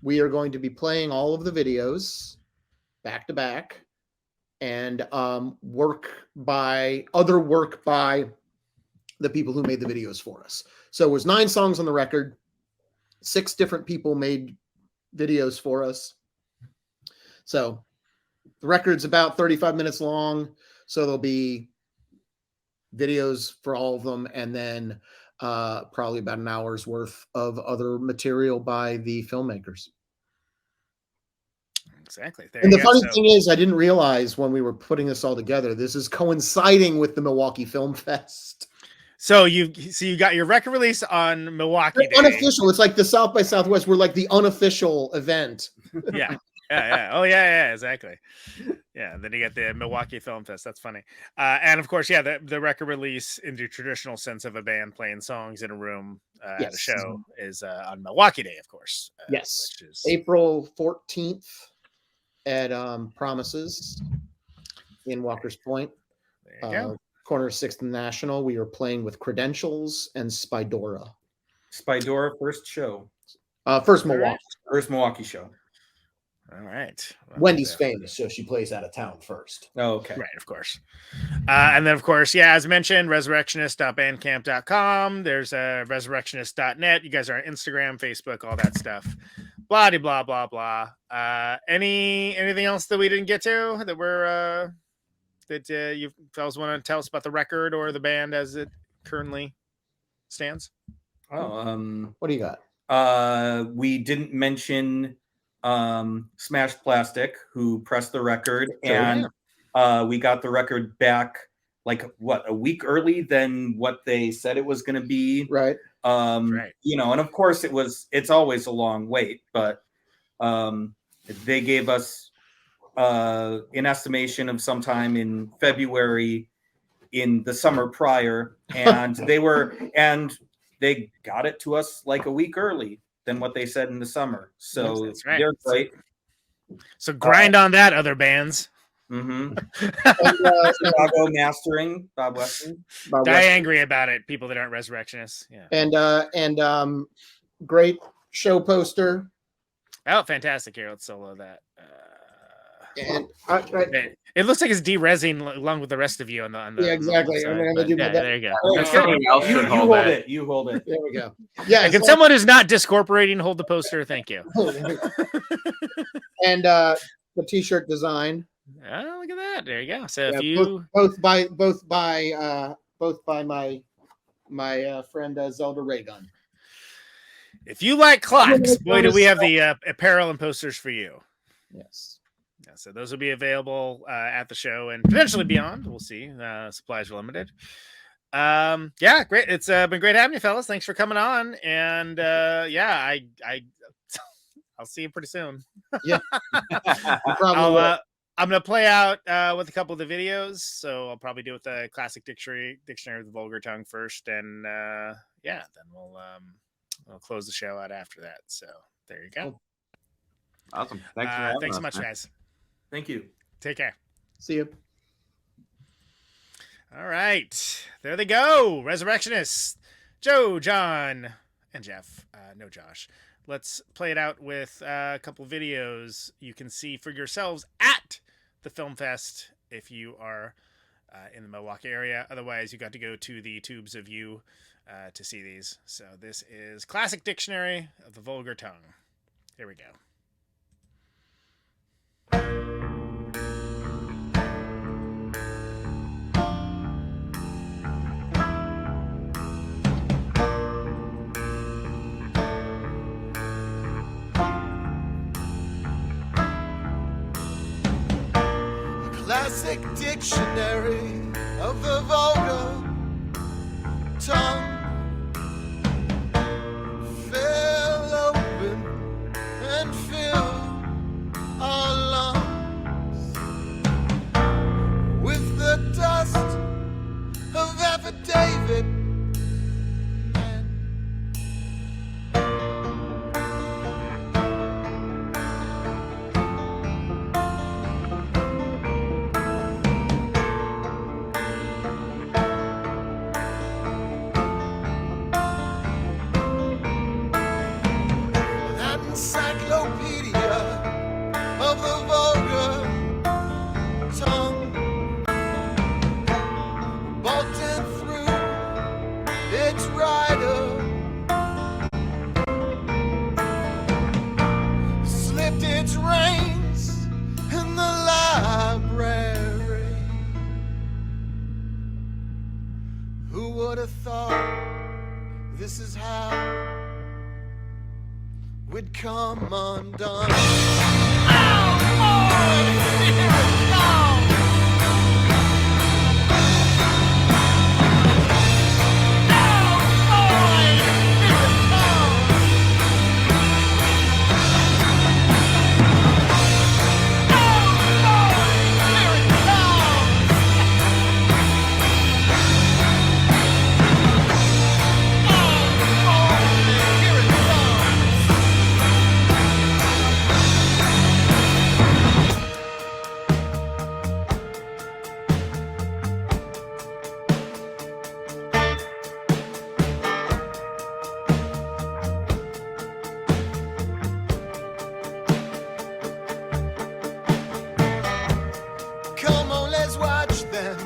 We are going to be playing all of the videos back to back, and work by the people who made the videos for us. So it was 9 songs on the record. 6 different people made videos for us. So the record's about 35 minutes long. So there'll be videos for all of them, and then probably about an hour's worth of other material by the filmmakers. Exactly. And the funny thing is, I didn't realize when we were putting this all together, this is coinciding with the Milwaukee Film Fest. So you got your record release on Milwaukee Day. Unofficial. It's like the South by Southwest. We're like the unofficial event. Yeah. Oh, yeah, exactly. Yeah, and then you get the Milwaukee Film Fest. That's funny. And of course, the record release in the traditional sense of a band playing songs in a room at a show is on Milwaukee Day, of course. Yes. Which is April 14th at Promises in Walker's Point. There you go. Corner 6th and National. We are playing with Credentials and Spidora. First show. First Milwaukee. First Milwaukee show. All right. Well, Wendy's famous, so she plays out of town first. Oh, okay. Right, of course. And then, of course, as mentioned, resurrectionist.bandcamp.com. There's resurrectionist.net. You guys are on Instagram, Facebook, all that stuff. Blah, blah, blah, blah. Anything else that we didn't get to that we're... that you fellas want to tell us about the record or the band as it currently stands? What do you got? We didn't mention Smash Plastic, who pressed the record, and we got the record back a week early than what they said it was going to be. Right. And of course it's always a long wait, but they gave us an estimation of sometime in February in the summer prior, and they got it to us like a week early than what they said in the summer. So that's right. They're great. So grind on that, other bands. Mm-hmm. And, Chicago mastering, Bob Weston. Die angry about it, people that aren't resurrectionists. Yeah. And great show poster. Oh, fantastic! Here, let's solo that. And it looks like it's de-resing along with the rest of you on the yeah, exactly. side, I'm gonna do yeah, that. there you go. Oh, That's something good. else You should hold hold it. it. You hold it. There we go. Yeah. Can someone who's not discorporating hold the poster? Thank you. And the t-shirt design. Oh, look at that! There you go. So Yeah, if you both by my friend Zelda Raygun. if you like clocks, boy, do we have the apparel and posters for you. Yes. Yeah, so those will be available at the show and potentially beyond. We'll see. Supplies are limited. Yeah, great. It's been great having you, fellas. Thanks for coming on. And yeah, I'll see you pretty soon. Yeah. I'm gonna play out with a couple of the videos. So I'll probably do with the classic dictionary of the vulgar tongue first, and yeah, then we'll close the show out after that. So there you go. Awesome. Thanks for having thanks so us, much, man. guys. Thank you. Take care. See you. All right, there they go. Resurrectionists, Joe, John, and Jeff. No Josh. Let's play it out with a couple videos you can see for yourselves at the Film Fest if you are in the Milwaukee area. Otherwise, you got to go to the Tubes of You to see these. So this is Classic Dictionary of the Vulgar Tongue. Here we go. Classic dictionary of the vulgar tongue fell open and filled our lungs with the dust of affidavit. Encyclopedia of the vulgar tongue, bolted through its rider, slipped its reins in the library. Who would have thought this is how would come undone? Oh, boy, here it comes. Oh, boy, here it comes. Oh, boy, here it comes. Oh, boy, here it comes. Come on, let's watch them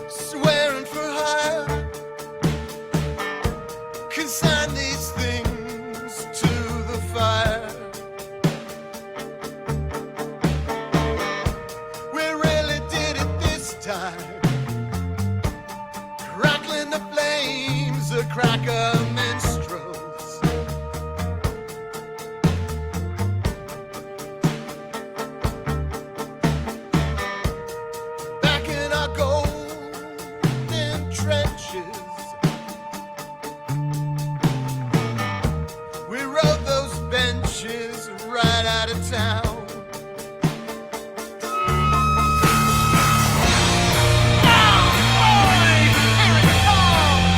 swearing for hire. Consign these things to the fire. We really did it this time. Crackling the flames, the cracker minstrels. Back in our golden trenches, we rode those benches right out of town. Oh, boy, here it comes.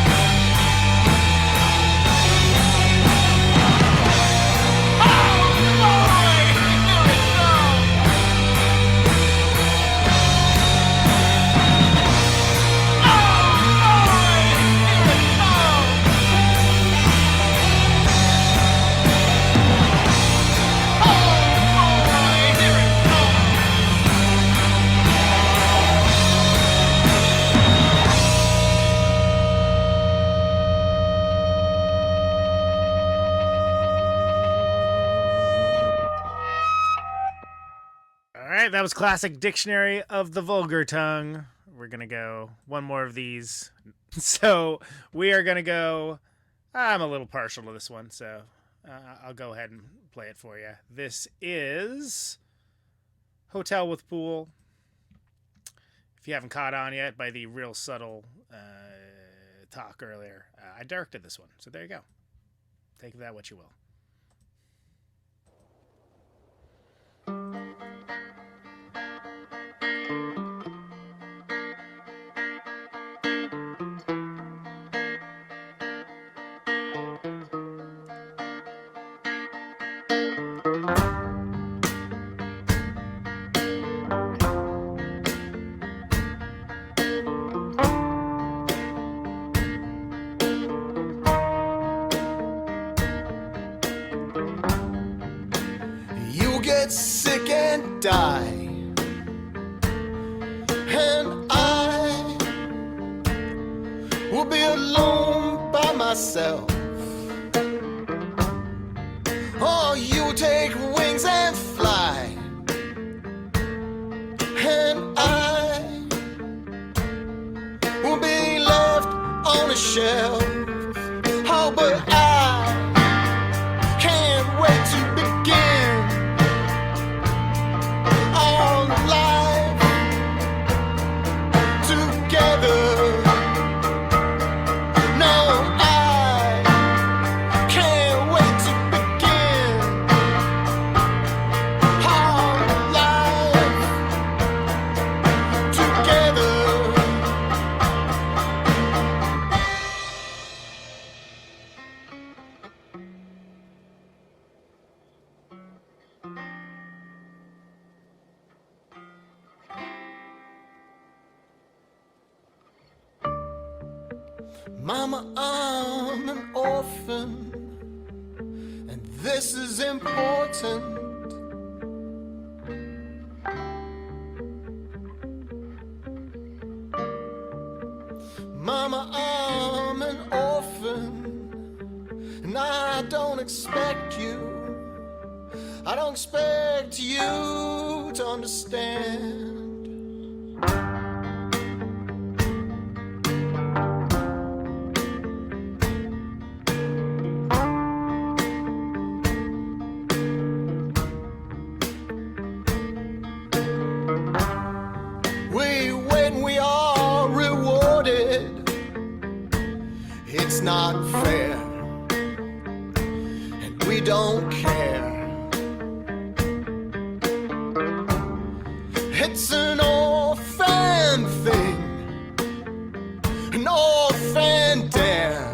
right, that was Classic Dictionary of the Vulgar Tongue. We're going to go one more of these. So we are going to go, I'm a little partial to this one, so I'll go ahead and play it for you. This is Hotel with Pool. If you haven't caught on yet by the real subtle talk earlier, I directed this one. So there you go. Take of that what you will. Sick and die, and I will be alone by myself. Oh, you take wings and fly, and I will be left on a shelf. Oh, but I can't wait to begin. Mama, I'm an orphan, and this is important. Mama, I'm an orphan, and I don't expect you to understand. It's not fair, and we don't care. It's an orphan thing, an orphan dare.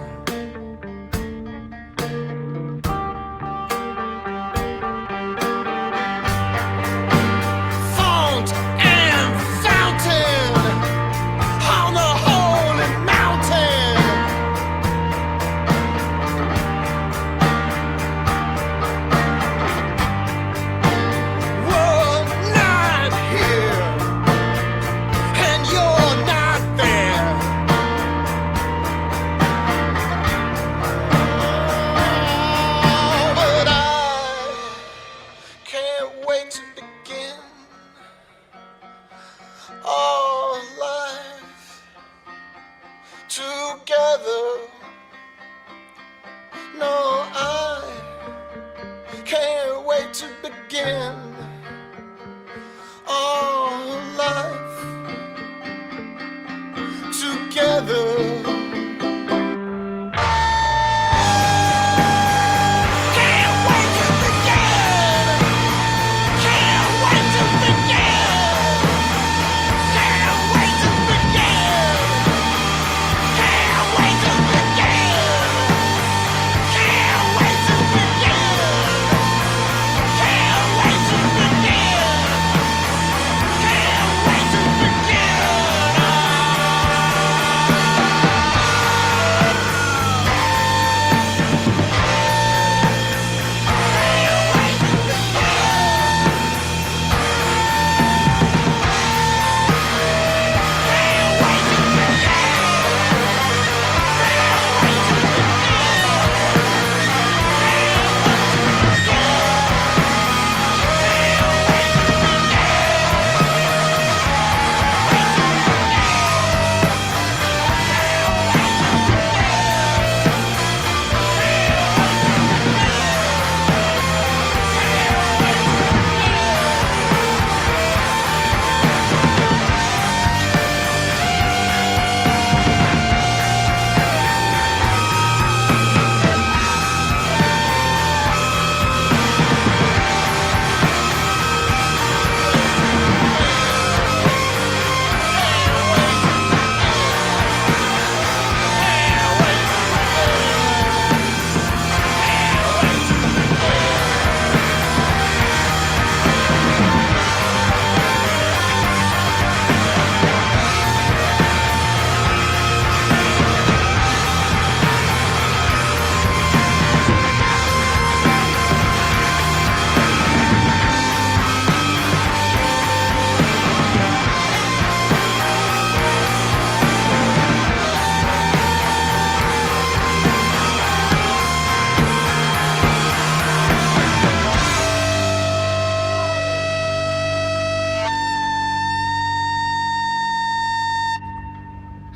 Font and fountain on the holy mountain.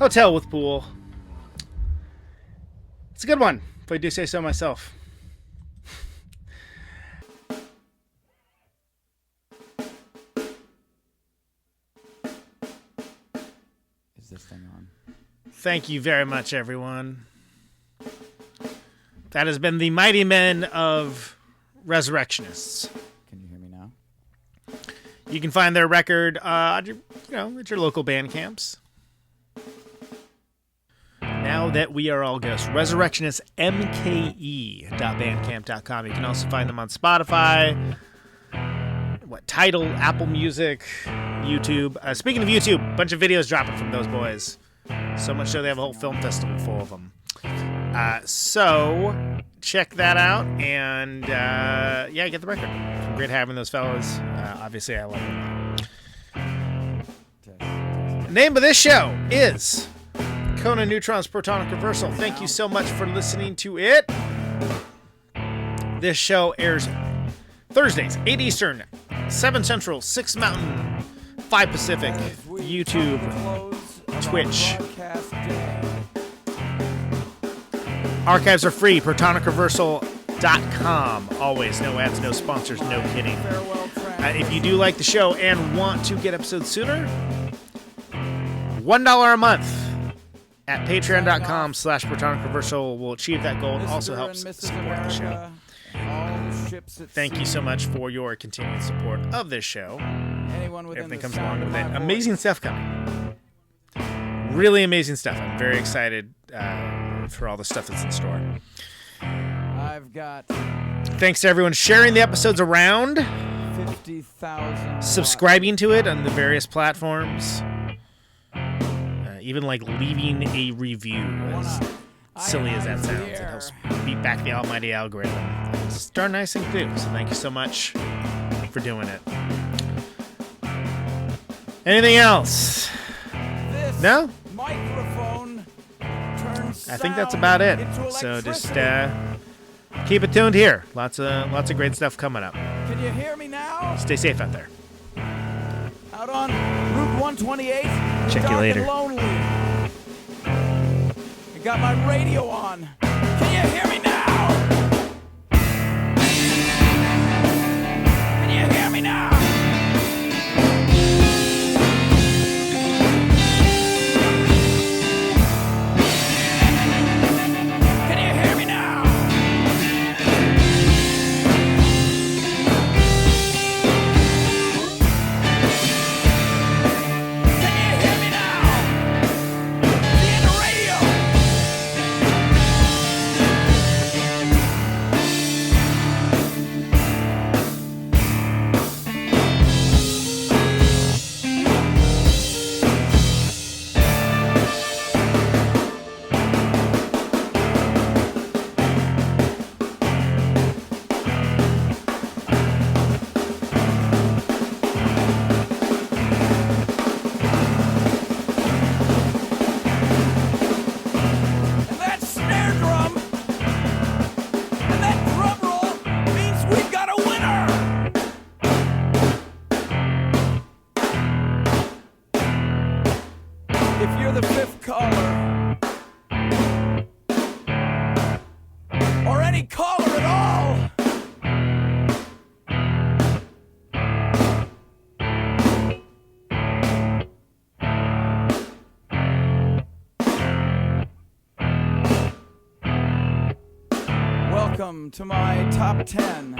hotel with pool. It's a good one, if I do say so myself. Is this thing on? Thank you very much, everyone. That has been the Mighty Men of Resurrectionists. Can you hear me now? You can find their record, at your local band camps. Now that we are all ghosts, resurrectionistmke.bandcamp.com. You can also find them on Spotify, Tidal, Apple Music, YouTube. Speaking of YouTube, a bunch of videos dropping from those boys. So much so they have a whole film festival full of them. So check that out, and get the record. It's been great having those fellas. Obviously, I love them. The name of this show is Conan Neutron's Protonic Reversal. Thank you so much for listening to it. This show airs Thursdays, 8 Eastern, 7 Central, 6 Mountain, 5 Pacific, YouTube, Twitch. Archives are free. ProtonicReversal.com. Always. No ads, no sponsors, no kidding. If you do like the show and want to get episodes sooner, $1 a month at patreon.com/ProtonicReversal will achieve that goal and also helps support the show. Thank you so much for your continued support of this show. Everything comes along with it. Amazing stuff coming. Really amazing stuff. I'm very excited for all the stuff that's in store. Thanks to everyone sharing the episodes around, 50,000 subscribing to it on the various platforms, even like leaving a review, as silly as that sounds. It helps beat back the almighty algorithm. It's a darn nice thing to do, so thank you so much for doing it. Anything else? No? I think that's about it. So just keep it tuned here. Lots of great stuff coming up. Can you hear me now? Stay safe out there. Out on Route 128. Check you later. Lonely. I got my radio on. Can you hear me now? Can you hear me now? Welcome to my top 10.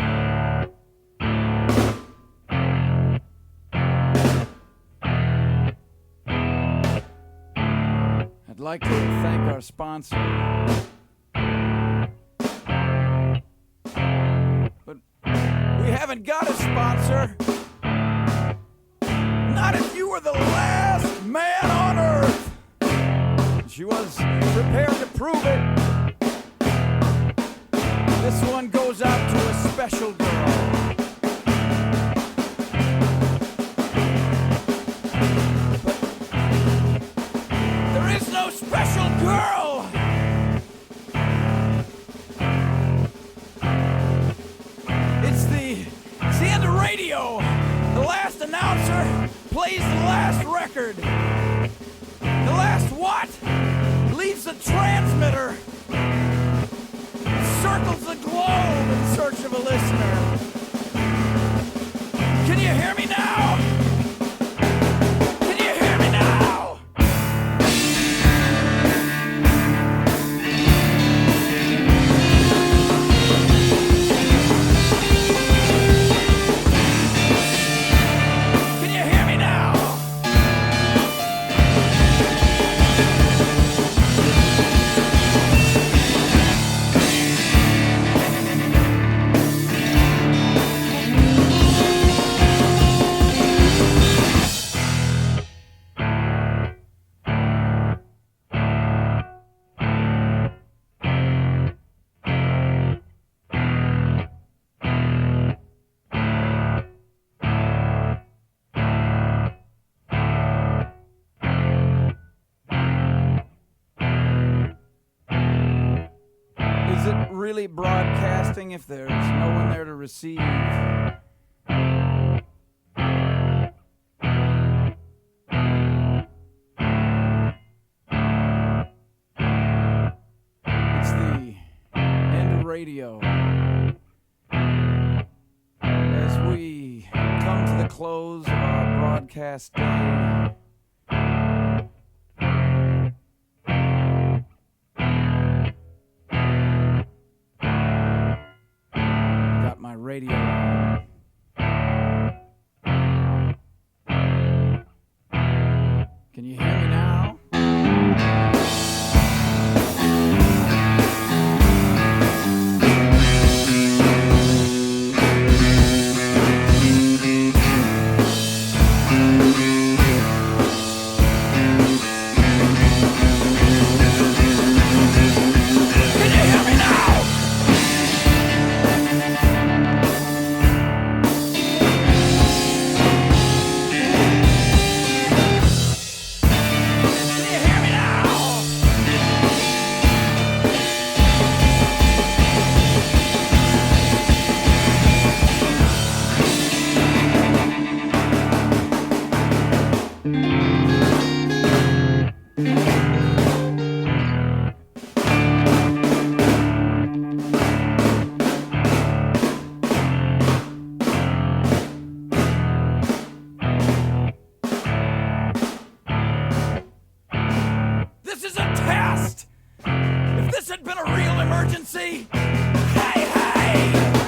I'd like to thank our sponsor. But we haven't got a sponsor. Not if you were the last man on Earth. She was prepared to prove it. This one goes out to a special girl. But there is no special girl! It's the end of radio. The last announcer plays the last record. The last what? a transmitter. Circles the globe in search of a listener. Can you hear me now? Can you hear me now? Can you hear me now? Is it really broadcasting if there's no one there to receive? It's the end of radio. As we come to the close of our broadcast day, got my radio on. Can you hear me now? Can you hear me now? Can you hear me now? This is a test! If this had been a real emergency, hey, hey!